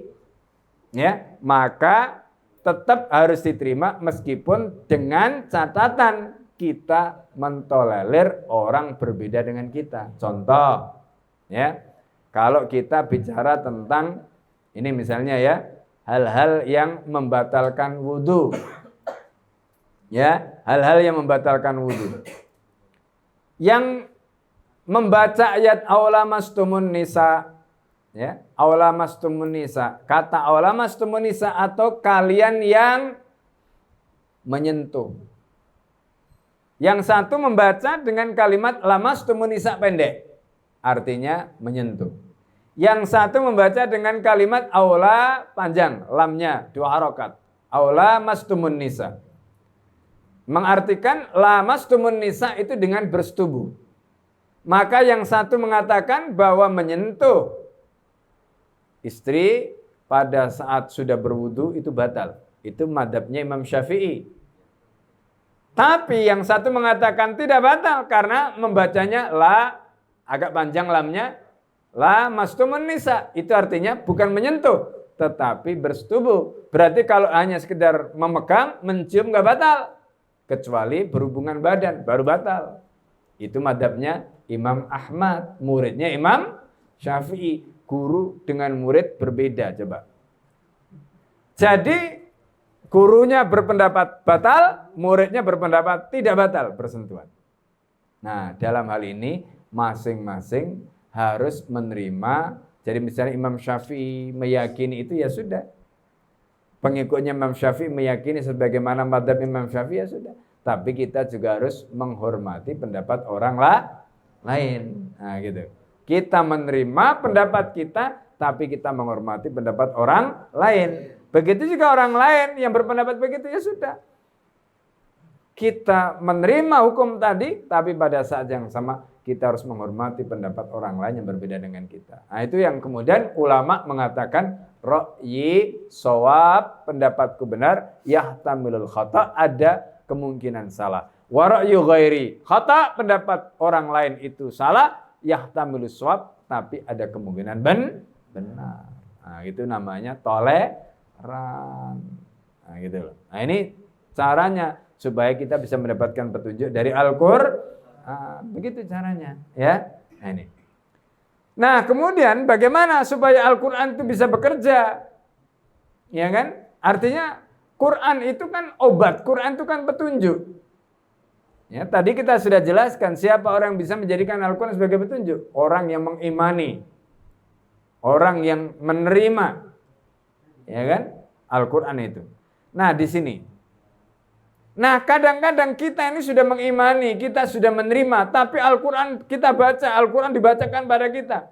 ya, maka tetap harus diterima meskipun dengan catatan kita mentolerir orang berbeda dengan kita. Contoh, ya, kalau kita bicara tentang ini misalnya ya, hal-hal yang membatalkan wudu. Ya, hal-hal yang membatalkan wudu. Yang membaca ayat aulamastumun nisa, ya, aulamastumun nisa, kata aulamastumun nisa atau kalian yang menyentuh. Yang satu membaca dengan kalimat lamastumun nisa pendek, artinya menyentuh. Yang satu membaca dengan kalimat aula panjang, lamnya 2 harokat, aulamastumun nisa. mengartikan lamastumun nisa itu dengan bersetubuh. Maka yang satu mengatakan bahwa menyentuh istri pada saat sudah berwudu itu batal. Itu madzhabnya Imam Syafi'i. Tapi yang satu mengatakan tidak batal karena membacanya la, agak panjang lamnya, la mastumun nisa. Itu artinya bukan menyentuh, tetapi bersetubuh. Berarti kalau hanya sekedar memegang, mencium nggak batal. Kecuali berhubungan badan, baru batal. Itu madzhabnya Imam Ahmad, muridnya Imam Syafi'i. Guru dengan murid berbeda, coba. Jadi gurunya berpendapat batal, muridnya berpendapat tidak batal bersentuhan. Nah, dalam hal ini masing-masing harus menerima. Jadi misalnya Imam Syafi'i meyakini itu ya sudah. Pengikutnya Imam Syafi'i meyakini sebagaimana madzhab Imam Syafi'i ya sudah. Tapi kita juga harus menghormati pendapat orang lain. Nah, gitu. Kita menerima pendapat kita, tapi kita menghormati pendapat orang lain. Begitu juga orang lain yang berpendapat begitu ya sudah. Kita menerima hukum tadi, tapi pada saat yang sama kita harus menghormati pendapat orang lain yang berbeda dengan kita. Nah, itu yang kemudian ulama mengatakan ra'yi shawab, pendapatku benar, yahtamilul khata, ada kemungkinan salah. Wa ra'yu ghairi khata, pendapat orang lain itu salah, yahtamilus shawab, tapi ada kemungkinan benar. Nah, itu namanya toleran. Nah, gitu loh. Nah, ini caranya supaya kita bisa mendapatkan petunjuk dari Al-Qur'an. Begitu caranya, ya. Nah, ini. Nah, kemudian bagaimana supaya Al-Qur'an itu bisa bekerja? Ya kan? Artinya Quran itu kan obat, Quran itu kan petunjuk. Ya, tadi kita sudah jelaskan siapa orang yang bisa menjadikan Al-Qur'an sebagai petunjuk. Orang yang mengimani. Orang yang menerima. Ya kan? Al-Qur'an itu. Nah, di sini. Nah, kadang-kadang kita ini sudah mengimani, kita sudah menerima, tapi Al-Qur'an kita baca, Al-Qur'an dibacakan pada kita.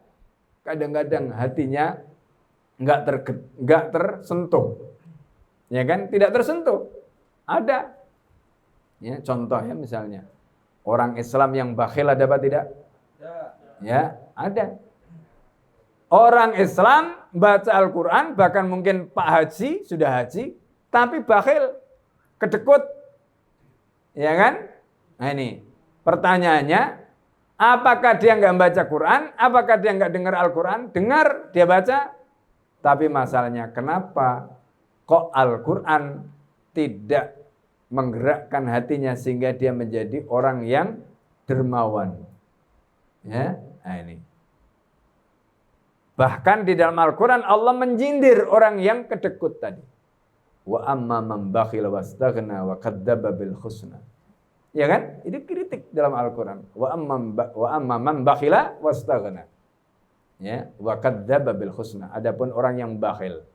Kadang-kadang hatinya enggak tersentuh. Ya kan? Tidak tersentuh. Ada. Ya, contoh ya misalnya. Orang Islam yang bakhil ada apa tidak? Ya, ada. Orang Islam baca Al-Qur'an, bahkan mungkin Pak Haji, sudah haji, tapi bakhil, kedekut. Ya kan? Nah ini, pertanyaannya, apakah dia nggak baca Quran? Apakah dia nggak dengar Al-Quran? Dengar, dia baca. Tapi masalahnya, kenapa kok Al-Quran tidak menggerakkan hatinya sehingga dia menjadi orang yang dermawan? Ya, nah ini. Bahkan di dalam Al-Quran Allah menjindir orang yang kedekut tadi. Wa amma man bakhila wastaghna wa kadzdzaba bil husna. Ya kan? Itu kritik dalam Al-Qur'an. Wa amma man bakhila wastaghna. Ya, wa kadzdzaba bil husna. Adapun orang yang bakhil,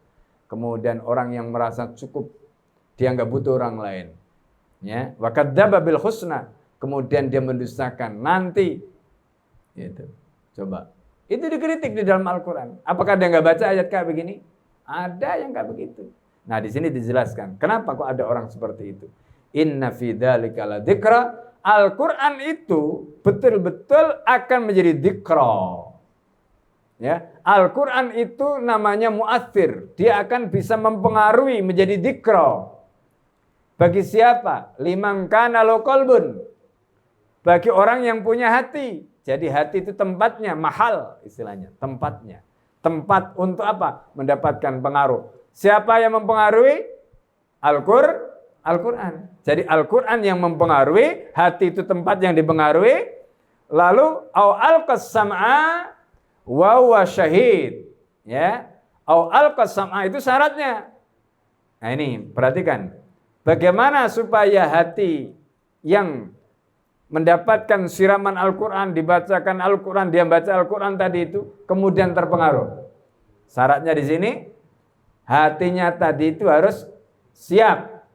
kemudian orang yang merasa cukup, dia enggak butuh orang lain. Ya, wa kadzdzaba bil husna. Kemudian dia mendustakan nanti. Gitu. Coba. Itu dikritik di dalam Al-Qur'an. Apakah dia enggak baca ayat kayak begini? Ada yang enggak begitu. Nah, di sini dijelaskan kenapa kok ada orang seperti itu. Inna fi dzalika ladzikra. Al-Qur'an itu betul-betul akan menjadi dzikra. Ya, Al-Qur'an itu namanya mu'athir. Dia akan bisa mempengaruhi menjadi dzikra. Bagi siapa? Liman kana lahu qalbun. Bagi orang yang punya hati. Jadi hati itu tempatnya, mahal istilahnya, tempatnya. Tempat untuk apa? Mendapatkan pengaruh. Siapa yang mempengaruhi? Al-Quran. Jadi Al-Quran yang mempengaruhi, hati itu tempat yang dipengaruhi. Lalu au alqas sam'a wa huwa syahid. Ya. Au alqas sam'a itu syaratnya. Nah ini, perhatikan. Bagaimana supaya hati yang mendapatkan siraman Al-Quran, dibacakan Al-Quran, dia baca Al-Quran tadi itu, kemudian terpengaruh. Syaratnya di sini, hatinya tadi itu harus siap.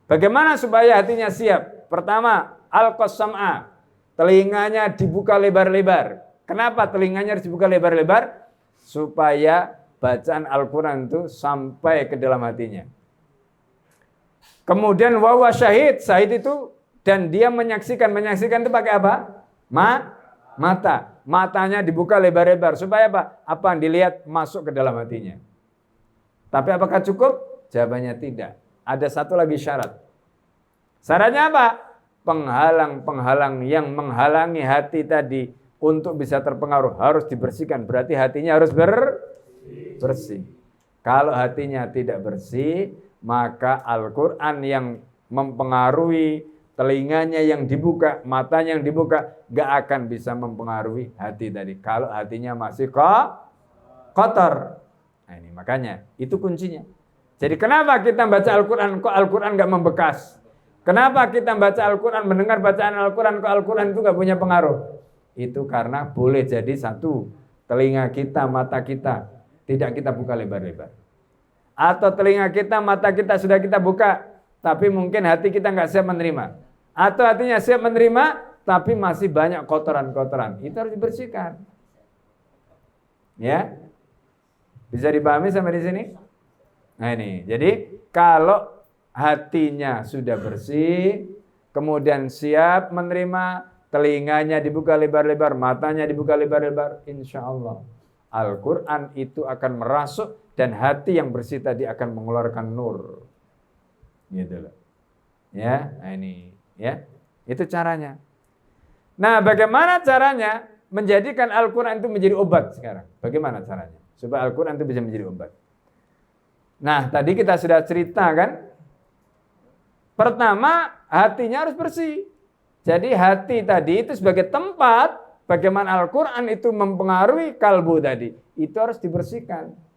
Bagaimana supaya hatinya siap? Pertama, alqas sam'a. Telinganya dibuka lebar-lebar. Kenapa telinganya harus dibuka lebar-lebar? Supaya bacaan Al-Quran itu sampai ke dalam hatinya. Kemudian wawa syahid, syahid itu dan dia menyaksikan itu pakai apa? Mata. Matanya dibuka lebar-lebar supaya apa? Apa yang dilihat masuk ke dalam hatinya. Tapi apakah cukup? Jawabannya tidak. Ada satu lagi syarat. Syaratnya apa? Penghalang-penghalang yang menghalangi hati tadi untuk bisa terpengaruh harus dibersihkan. Berarti hatinya harus bersih. Kalau hatinya tidak bersih, maka Al-Quran yang mempengaruhi, telinganya yang dibuka, matanya yang dibuka, gak akan bisa mempengaruhi hati tadi. Kalau hatinya masih kotor. Nah ini makanya, itu kuncinya. Jadi kenapa kita baca Al-Quran, kok Al-Quran gak membekas? Kenapa kita baca Al-Quran, mendengar bacaan Al-Quran, kok Al-Quran itu gak punya pengaruh? Itu karena boleh jadi satu, telinga kita, mata kita, tidak kita buka lebar-lebar. Atau telinga kita, mata kita sudah kita buka, tapi mungkin hati kita nggak siap menerima. Atau hatinya siap menerima, tapi masih banyak kotoran-kotoran. Itu harus dibersihkan. Ya, bisa dipahami sampai di sini? Nah ini, jadi kalau hatinya sudah bersih, kemudian siap menerima, telinganya dibuka lebar-lebar, matanya dibuka lebar-lebar, insya Allah Al-Quran itu akan merasuk dan hati yang bersih tadi akan mengeluarkan nur. Gitu loh. Ya, nah ini ya. Itu caranya. Nah, bagaimana caranya menjadikan Al-Quran itu menjadi obat sekarang? Bagaimana caranya? Supaya Al-Quran itu bisa menjadi obat. Nah, tadi kita sudah cerita kan? Pertama, hatinya harus bersih. Jadi hati tadi itu sebagai tempat bagaimana Al-Quran itu mempengaruhi kalbu tadi. Itu harus dibersihkan.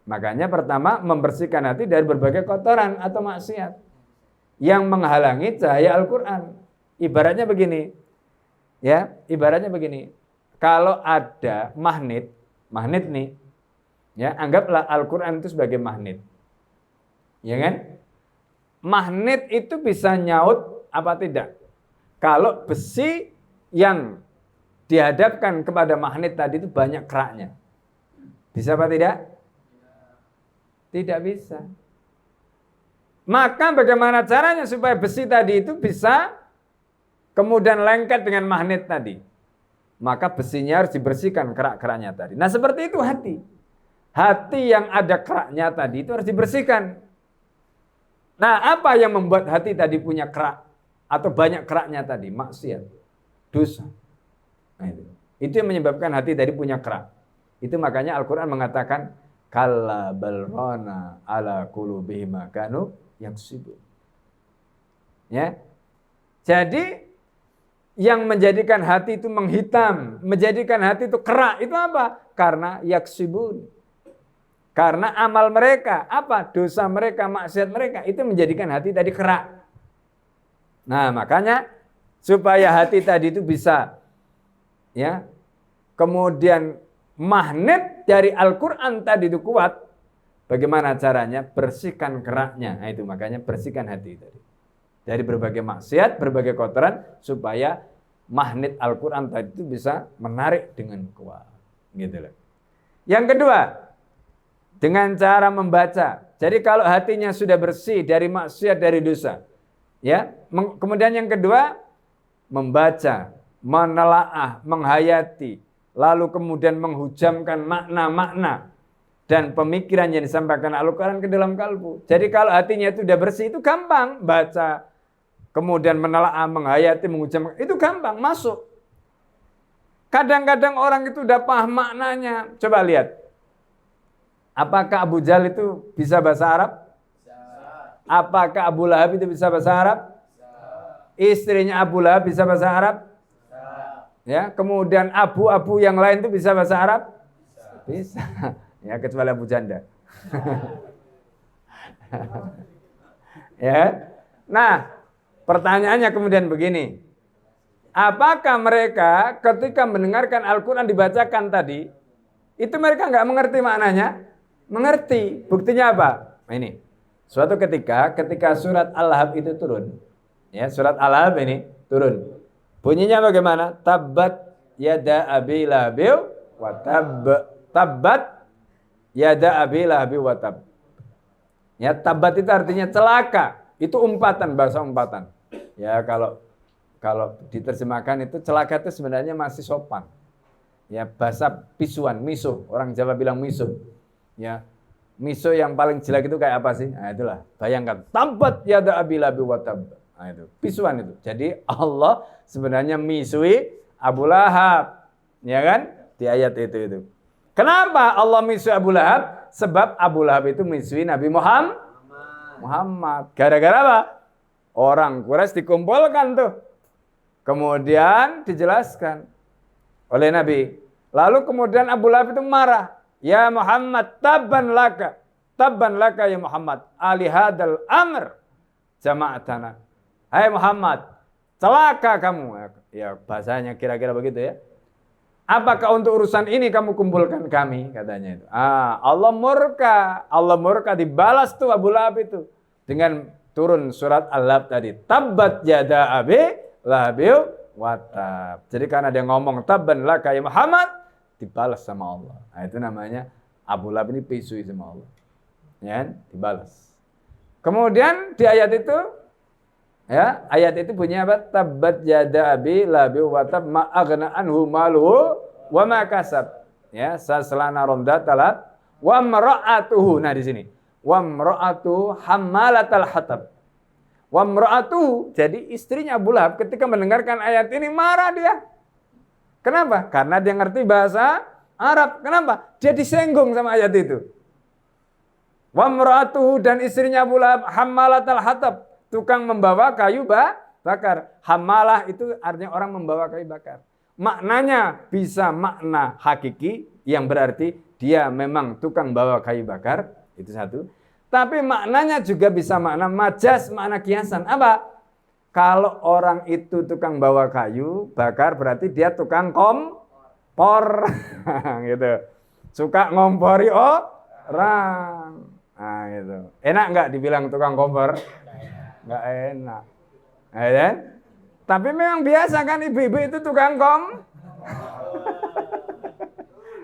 Makanya pertama membersihkan hati dari berbagai kotoran atau maksiat yang menghalangi cahaya Al-Quran. Ibaratnya begini, ya, ibaratnya begini. Kalau ada magnet nih, ya, anggaplah Al-Quran itu sebagai magnet, ya kan? Magnet itu bisa nyaut apa tidak? Kalau besi yang dihadapkan kepada magnet tadi itu banyak keraknya, bisa apa tidak? Tidak bisa. Maka bagaimana caranya supaya besi tadi itu bisa kemudian lengket dengan magnet tadi? Maka besinya harus dibersihkan kerak-keraknya tadi. Nah seperti itu hati. Hati yang ada keraknya tadi itu harus dibersihkan. Nah apa yang membuat hati tadi punya kerak atau banyak keraknya tadi? Maksiat, dosa. Nah, itu yang menyebabkan hati tadi punya kerak. Itu makanya Al-Quran mengatakan kalla bal rana ala qulubihim ma kanu yaksibun. Ya. Jadi yang menjadikan hati itu menghitam, menjadikan hati itu kerak, itu apa? Karena yaksibun. Karena amal mereka, apa? Dosa mereka, maksiat mereka, itu menjadikan hati tadi kerak. Nah, makanya supaya hati tadi itu bisa, ya, kemudian magnet dari Al-Quran tadi itu kuat, bagaimana caranya? Bersihkan keraknya. Nah, itu makanya bersihkan hati tadi dari berbagai maksiat, berbagai kotoran, supaya magnet Al-Quran tadi itu bisa menarik dengan kuat. Gitu loh. Yang kedua, dengan cara membaca. Jadi kalau hatinya sudah bersih dari maksiat, dari dosa, ya. Kemudian yang kedua, membaca, menelaah, menghayati, lalu kemudian menghujamkan makna-makna dan pemikiran yang disampaikan Al-Quran ke dalam kalbu. Jadi kalau hatinya itu sudah bersih, itu gampang baca, kemudian menelaah, menghayati, menghujamkan, itu gampang masuk. Kadang-kadang orang itu udah paham maknanya. Coba lihat. Apakah Abu Jahal itu bisa bahasa Arab? Apakah Abu Lahab itu bisa bahasa Arab? Istrinya Abu Lahab bisa bahasa Arab? Ya, kemudian abu-abu yang lain itu bisa bahasa Arab? Bisa. Ya, kecuali Abu Janda. Ya. Nah, pertanyaannya kemudian begini. Apakah mereka ketika mendengarkan Al-Quran dibacakan tadi, itu mereka nggak mengerti maknanya? Mengerti. Buktinya apa? Nah, ini. Suatu ketika surat Al-Lahab itu turun. Ya, surat Al-Lahab ini turun. Bunyinya bagaimana? Tabbat yada abi lahabi wa tab. Tabbat yada abi lahabi wa tab. Ya, tabbat itu artinya celaka. Itu umpatan, bahasa umpatan. Ya kalau diterjemahkan itu celaka itu sebenarnya masih sopan. Ya bahasa pisuan, miso. Orang Jawa bilang miso. Ya miso yang paling jelek itu kayak apa sih? Nah itulah. Bayangkan. Tabbat yada abi labi wa tabb. Nah itu pisuan itu. Jadi Allah sebenarnya misui Abu Lahab. Ya kan? Di ayat itu. Kenapa Allah misui Abu Lahab? Sebab Abu Lahab itu misui Nabi Muhammad. Gara-gara apa? Orang Quraisy dikumpulkan tuh. Kemudian dijelaskan oleh Nabi. Lalu kemudian Abu Lahab itu marah. Ya Muhammad, tabban laka. Tabban laka ya Muhammad. Ali hadal amr jama'atana. Hai Muhammad, celaka kamu. Ya bahasanya kira-kira begitu ya. Apakah untuk urusan ini kamu kumpulkan kami? Katanya itu. Allah murka dibalas tuh Abu Lahab itu. Dengan turun surat Al-Lahab tadi. Tabbat yada abi lahabil watab. Jadi karena dia ngomong tabban laka ya Muhammad, dibalas sama Allah. Nah, itu namanya Abu Lahab ini pisui sama Allah. Ya, dibalas. Kemudian di ayat itu, ya, ayat itu bunyinya apa? Tabbat yada abi lahabil watab ma aghna anhu maluhu wa ma kasab. Ya, saslana romdat talat wa mar'atuhu. Nah di sini. Wa mar'atuhu hammalatal hatab. Wa mar'atuhu, jadi istrinya Abu Lahab ketika mendengarkan ayat ini marah dia. Kenapa? Karena dia ngerti bahasa Arab. Kenapa? Dia disenggung sama ayat itu. Wa mar'atuhu, dan istrinya Abu Lahab hammalatal hatab, tukang membawa kayu bakar. Hammalah itu artinya orang membawa kayu bakar. Maknanya bisa makna hakiki yang berarti dia memang tukang bawa kayu bakar, itu satu. Tapi maknanya juga bisa makna majas, makna kiasan. Apa? Kalau orang itu tukang bawa kayu bakar berarti dia tukang kompor. Gitu. Suka ngompori orang. Nah, gitu. Enak nggak dibilang tukang kompor? Nggak enak. Ya? Tapi memang biasa kan ibu-ibu itu tukang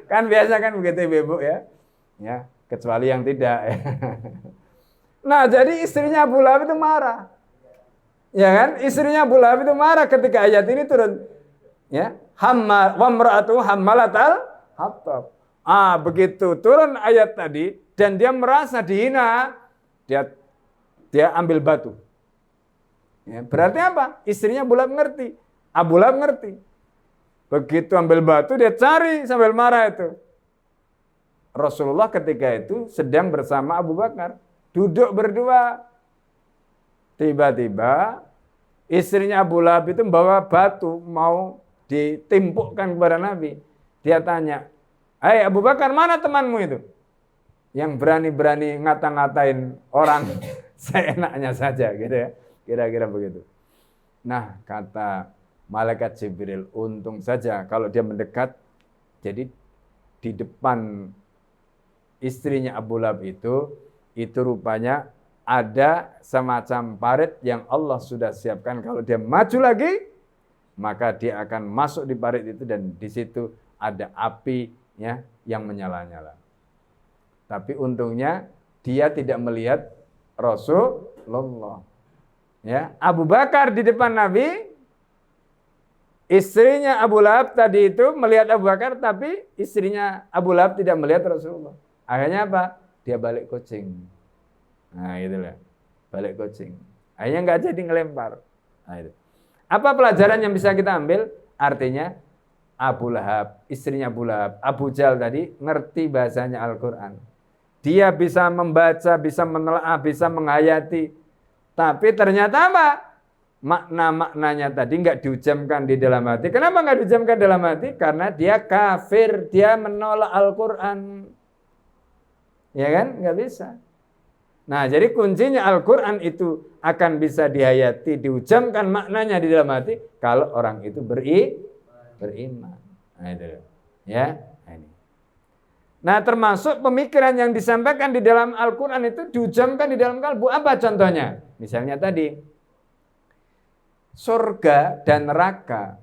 kan biasa kan begitu ibu-ibu ya. Ya, kecuali yang tidak. Nah, jadi istrinya Abu Lahab itu marah. Ya kan? Istrinya Abu Lahab itu marah ketika ayat ini turun. Ya, wa mar'atu hammalatal hatab. Begitu turun ayat tadi dan dia merasa dihina, dia ambil batu. Ya, berarti apa? Istrinya Abu Lahab ngerti. Abu Lahab ngerti. Begitu ambil batu dia cari sambil marah itu. Rasulullah ketika itu sedang bersama Abu Bakar. Duduk berdua. Tiba-tiba istrinya Abu Lahab itu membawa batu mau ditimpukkan kepada Nabi. Dia tanya, "Hai Abu Bakar, mana temanmu itu? Yang berani-berani ngata-ngatain orang seenaknya saja," gitu ya. Kira-kira begitu. Nah, kata malaikat Jibril, untung saja kalau dia mendekat, jadi di depan istrinya Abu Lahab itu rupanya ada semacam parit yang Allah sudah siapkan. Kalau dia maju lagi, maka dia akan masuk di parit itu dan di situ ada api ya yang menyala-nyala. Tapi untungnya dia tidak melihat Rasulullah. Ya, Abu Bakar di depan Nabi, istrinya Abu Lahab tadi itu melihat Abu Bakar, tapi istrinya Abu Lahab tidak melihat Rasulullah. Akhirnya apa? Dia balik kucing. Nah itulah, balik kucing. Akhirnya nggak jadi ngelempar. Nah, itu. Apa pelajaran yang bisa kita ambil? Artinya Abu Lahab, istrinya Abu Lahab, Abu Jahal tadi ngerti bahasanya Al-Quran. Dia bisa membaca, bisa menelaah, bisa menghayati. Tapi ternyata apa? Makna-maknanya tadi nggak diucapkan di dalam hati. Kenapa nggak diucapkan dalam hati? Karena dia kafir, dia menolak Al-Quran. Ya kan? Nggak bisa. Nah, jadi kuncinya Al-Quran itu akan bisa dihayati, diucapkan maknanya di dalam hati kalau orang itu beriman. Nah, itu. Ya, ini. Nah, termasuk pemikiran yang disampaikan di dalam Al-Quran itu diucapkan di dalam kalbu. Apa contohnya? Misalnya tadi, surga dan neraka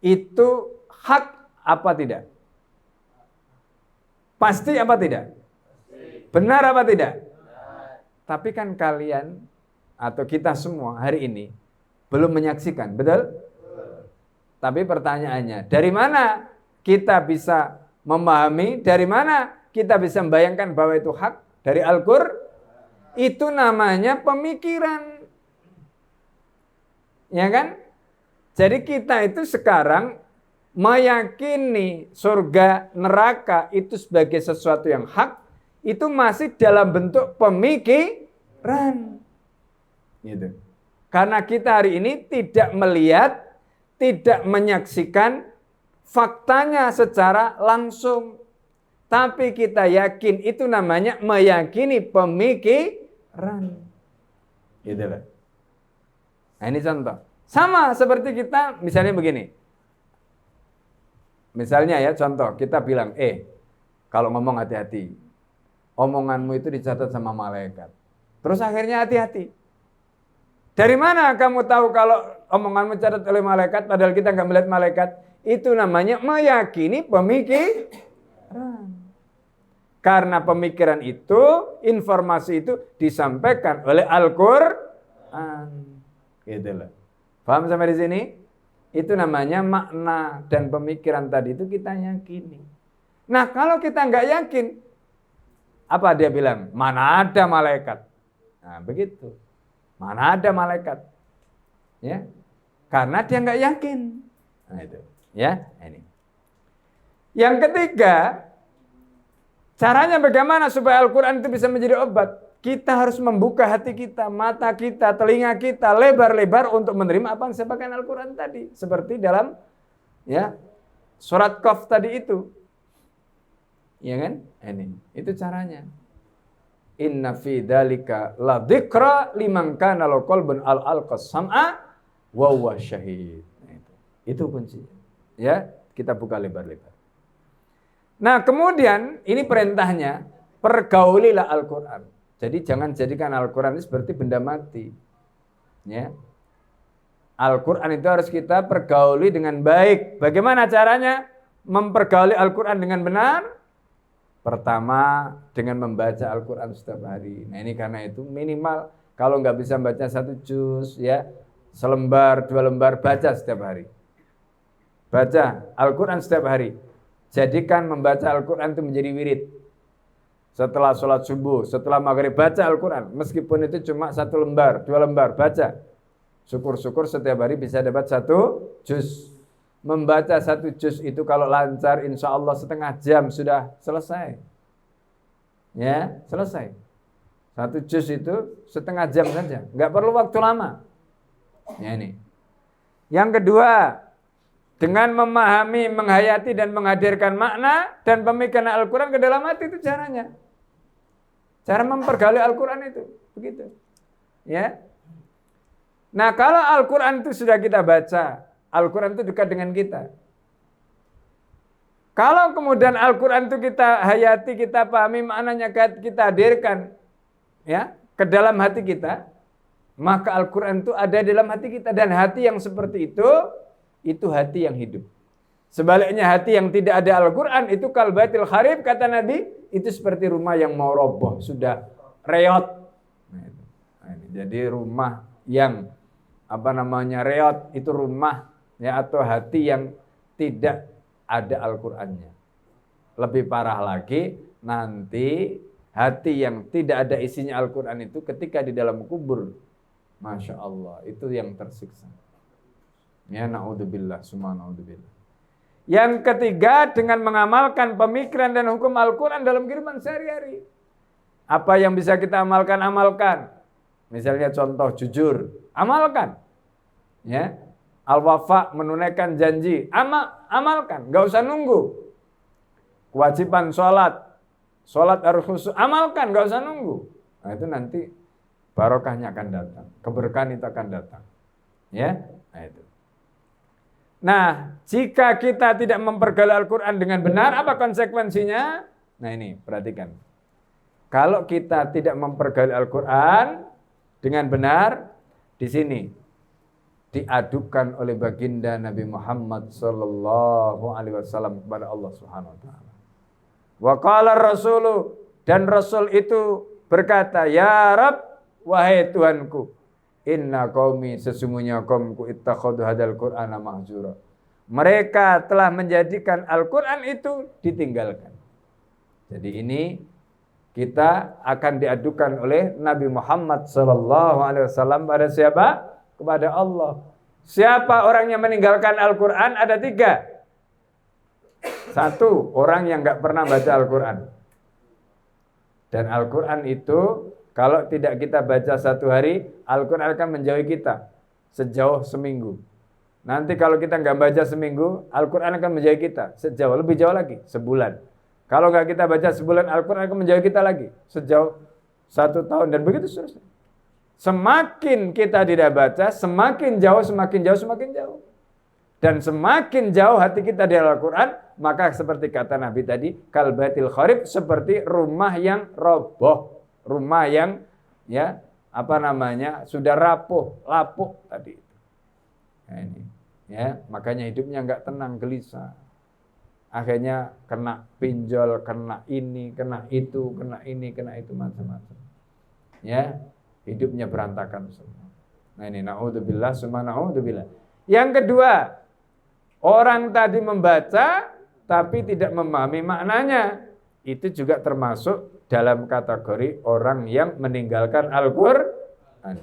itu hak apa tidak? Pasti apa tidak? Benar apa tidak? Tapi kan kalian atau kita semua hari ini belum menyaksikan, betul? Tapi pertanyaannya, dari mana kita bisa memahami, dari mana kita bisa membayangkan bahwa itu hak? Dari Al-Qur'an. Itu namanya pemikiran. Ya kan? Jadi kita itu sekarang meyakini surga, neraka itu sebagai sesuatu yang hak, itu masih dalam bentuk pemikiran. Gitu. Karena kita hari ini tidak melihat, tidak menyaksikan faktanya secara langsung. Tapi kita yakin, itu namanya meyakini pemikiran. Gitu loh. Nah ini contoh. Sama seperti kita, misalnya begini. Misalnya ya contoh, kita bilang, kalau ngomong hati-hati. Omonganmu itu dicatat sama malaikat. Terus akhirnya hati-hati. Dari mana kamu tahu kalau omonganmu dicatat oleh malaikat, padahal kita nggak melihat malaikat? Itu namanya meyakini pemikiran. Karena pemikiran itu, informasi itu disampaikan oleh Al-Qur'an. Gitu loh. Paham sampai di sini? Itu namanya makna dan pemikiran tadi itu kita yakini. Nah kalau kita nggak yakin, apa dia bilang? Mana ada malaikat? Nah begitu. Mana ada malaikat? Ya, karena dia nggak yakin. Nah itu, ya ini. Yang ketiga, caranya bagaimana supaya Al-Qur'an itu bisa menjadi obat? Kita harus membuka hati kita, mata kita, telinga kita lebar-lebar untuk menerima apa yang disampaikan Al-Qur'an tadi. Seperti dalam ya surat Qaf tadi itu. Ya kan? Ini. Itu caranya. Inna fi dzalika la dzikra liman kana lahu qalbun alqas sam'a wa huwa syahid. Nah, itu kuncinya. Ya, kita buka lebar-lebar. Nah, kemudian ini perintahnya, pergaulilah Al-Qur'an. Jadi jangan jadikan Al-Qur'an ini seperti benda mati. Ya. Al-Qur'an itu harus kita pergauli dengan baik. Bagaimana caranya mempergauli Al-Qur'an dengan benar? Pertama, dengan membaca Al-Qur'an setiap hari. Nah, ini karena itu minimal kalau nggak bisa baca 1 juz ya, selembar, 2 lembar baca setiap hari. Baca Al-Qur'an setiap hari. Jadikan membaca Al-Qur'an itu menjadi wirid. Setelah sholat subuh, setelah maghrib, baca Al-Qur'an. Meskipun itu cuma 1 lembar, 2 lembar, baca. Syukur-syukur setiap hari bisa dapat 1 juz. Membaca 1 juz itu kalau lancar, insya Allah setengah jam sudah selesai. Ya, selesai. 1 juz itu setengah jam saja. Nggak perlu waktu lama. Ya ini. Yang kedua, dengan memahami, menghayati dan menghadirkan makna dan pemikiran Al-Qur'an ke dalam hati, itu caranya. Cara mempergauli Al-Qur'an itu begitu. Ya. Nah, kalau Al-Qur'an itu sudah kita baca, Al-Qur'an itu dekat dengan kita. Kalau kemudian Al-Qur'an itu kita hayati, kita pahami maknanya, kita hadirkan ya ke dalam hati kita, maka Al-Qur'an itu ada di dalam hati kita, dan hati yang seperti itu hati yang hidup. Sebaliknya hati yang tidak ada Al-Qur'an itu kalbaitil kharib, kata Nabi, itu seperti rumah yang mau roboh, sudah reot. Jadi rumah yang reot itu rumah ya, atau hati yang tidak ada Al-Qur'annya. Lebih parah lagi, nanti hati yang tidak ada isinya Al-Qur'an itu ketika di dalam kubur, Masya Allah, itu yang tersiksa. Ya na'udzubillah, summa na'udzubillah. Yang ketiga, dengan mengamalkan pemikiran dan hukum Al-Qur'an dalam kehidupan sehari-hari. Apa yang bisa kita amalkan, amalkan. Misalnya contoh jujur, amalkan. Ya. Al-wafa, menunaikan janji, amalkan, nggak usah nunggu. Kewajiban sholat harus khusyuk, amalkan, nggak usah nunggu. Nah itu nanti barokahnya akan datang, keberkahan itu akan datang. Ya, nah itu. Nah, jika kita tidak mempergauli Al-Qur'an dengan benar, apa konsekuensinya? Nah ini, perhatikan. Kalau kita tidak mempergauli Al-Qur'an dengan benar, di sini diadukan oleh baginda Nabi Muhammad sallallahu alaihi wasallam kepada Allah Subhanahu wa taala. Wa qala Rasulu, dan Rasul itu berkata, "Ya Rabb, wahai Tuhanku, inna qaumi sesungguhnya kaumku ittakhadhu hadzal qur'ana mahjura. Mereka telah menjadikan Al-Qur'an itu ditinggalkan. Jadi ini kita akan diadukan oleh Nabi Muhammad sallallahu alaihi wasallam pada siapa? Kepada Allah. Siapa orang yang meninggalkan Al-Qur'an? Ada 3. 1, orang yang enggak pernah baca Al-Qur'an. Dan Al-Qur'an itu kalau tidak kita baca 1 hari, Al-Qur'an akan menjauhi kita sejauh seminggu. Nanti kalau kita enggak baca seminggu, Al-Qur'an akan menjauhi kita sejauh, lebih jauh lagi, sebulan. Kalau enggak kita baca sebulan, Al-Qur'an akan menjauhi kita lagi sejauh 1 tahun dan begitu seterusnya. Semakin kita tidak baca, semakin jauh, semakin jauh, semakin jauh. Dan semakin jauh hati kita dari Al-Qur'an, maka seperti kata Nabi tadi, kal baitil kharib, seperti rumah yang roboh, rumah yang sudah lapuk tadi. Nah, ini ya, makanya hidupnya enggak tenang, gelisah. Akhirnya kena pinjol, kena ini, kena itu, kena ini, kena itu, macam-macam. Ya, hidupnya berantakan semua. Nah ini naudzubillah, summa naudzubillah. Yang kedua, orang tadi membaca tapi tidak memahami maknanya. Itu juga termasuk dalam kategori orang yang meninggalkan Al-Qur'an.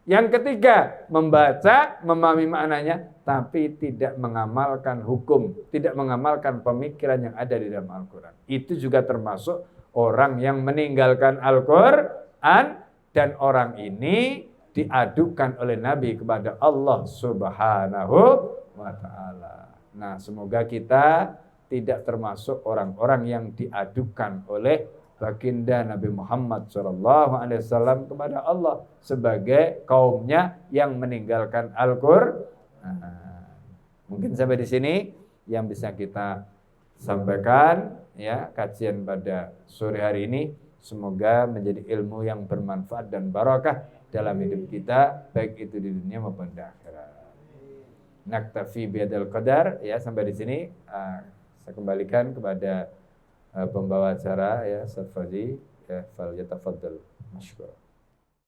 Yang ketiga, membaca, memahami maknanya, tapi tidak mengamalkan hukum, tidak mengamalkan pemikiran yang ada di dalam Al-Quran. Itu juga termasuk orang yang meninggalkan Al-Quran, dan orang ini diadukan oleh Nabi kepada Allah Subhanahu wa Ta'ala. Nah, semoga kita tidak termasuk orang-orang yang diadukan oleh baginda Nabi Muhammad SAW kepada Allah sebagai kaumnya yang meninggalkan Al-Qur'an. Mungkin sampai di sini yang bisa kita sampaikan ya, kajian pada sore hari ini. Semoga menjadi ilmu yang bermanfaat dan barakah dalam hidup kita, baik itu di dunia maupun di akhirat. Naktafi bihadzal qadar, ya, sampai di sini. Saya kembalikan kepada pembawa acara ya, Ustaz Fadzi, ya, fal yatafaddal mashkur.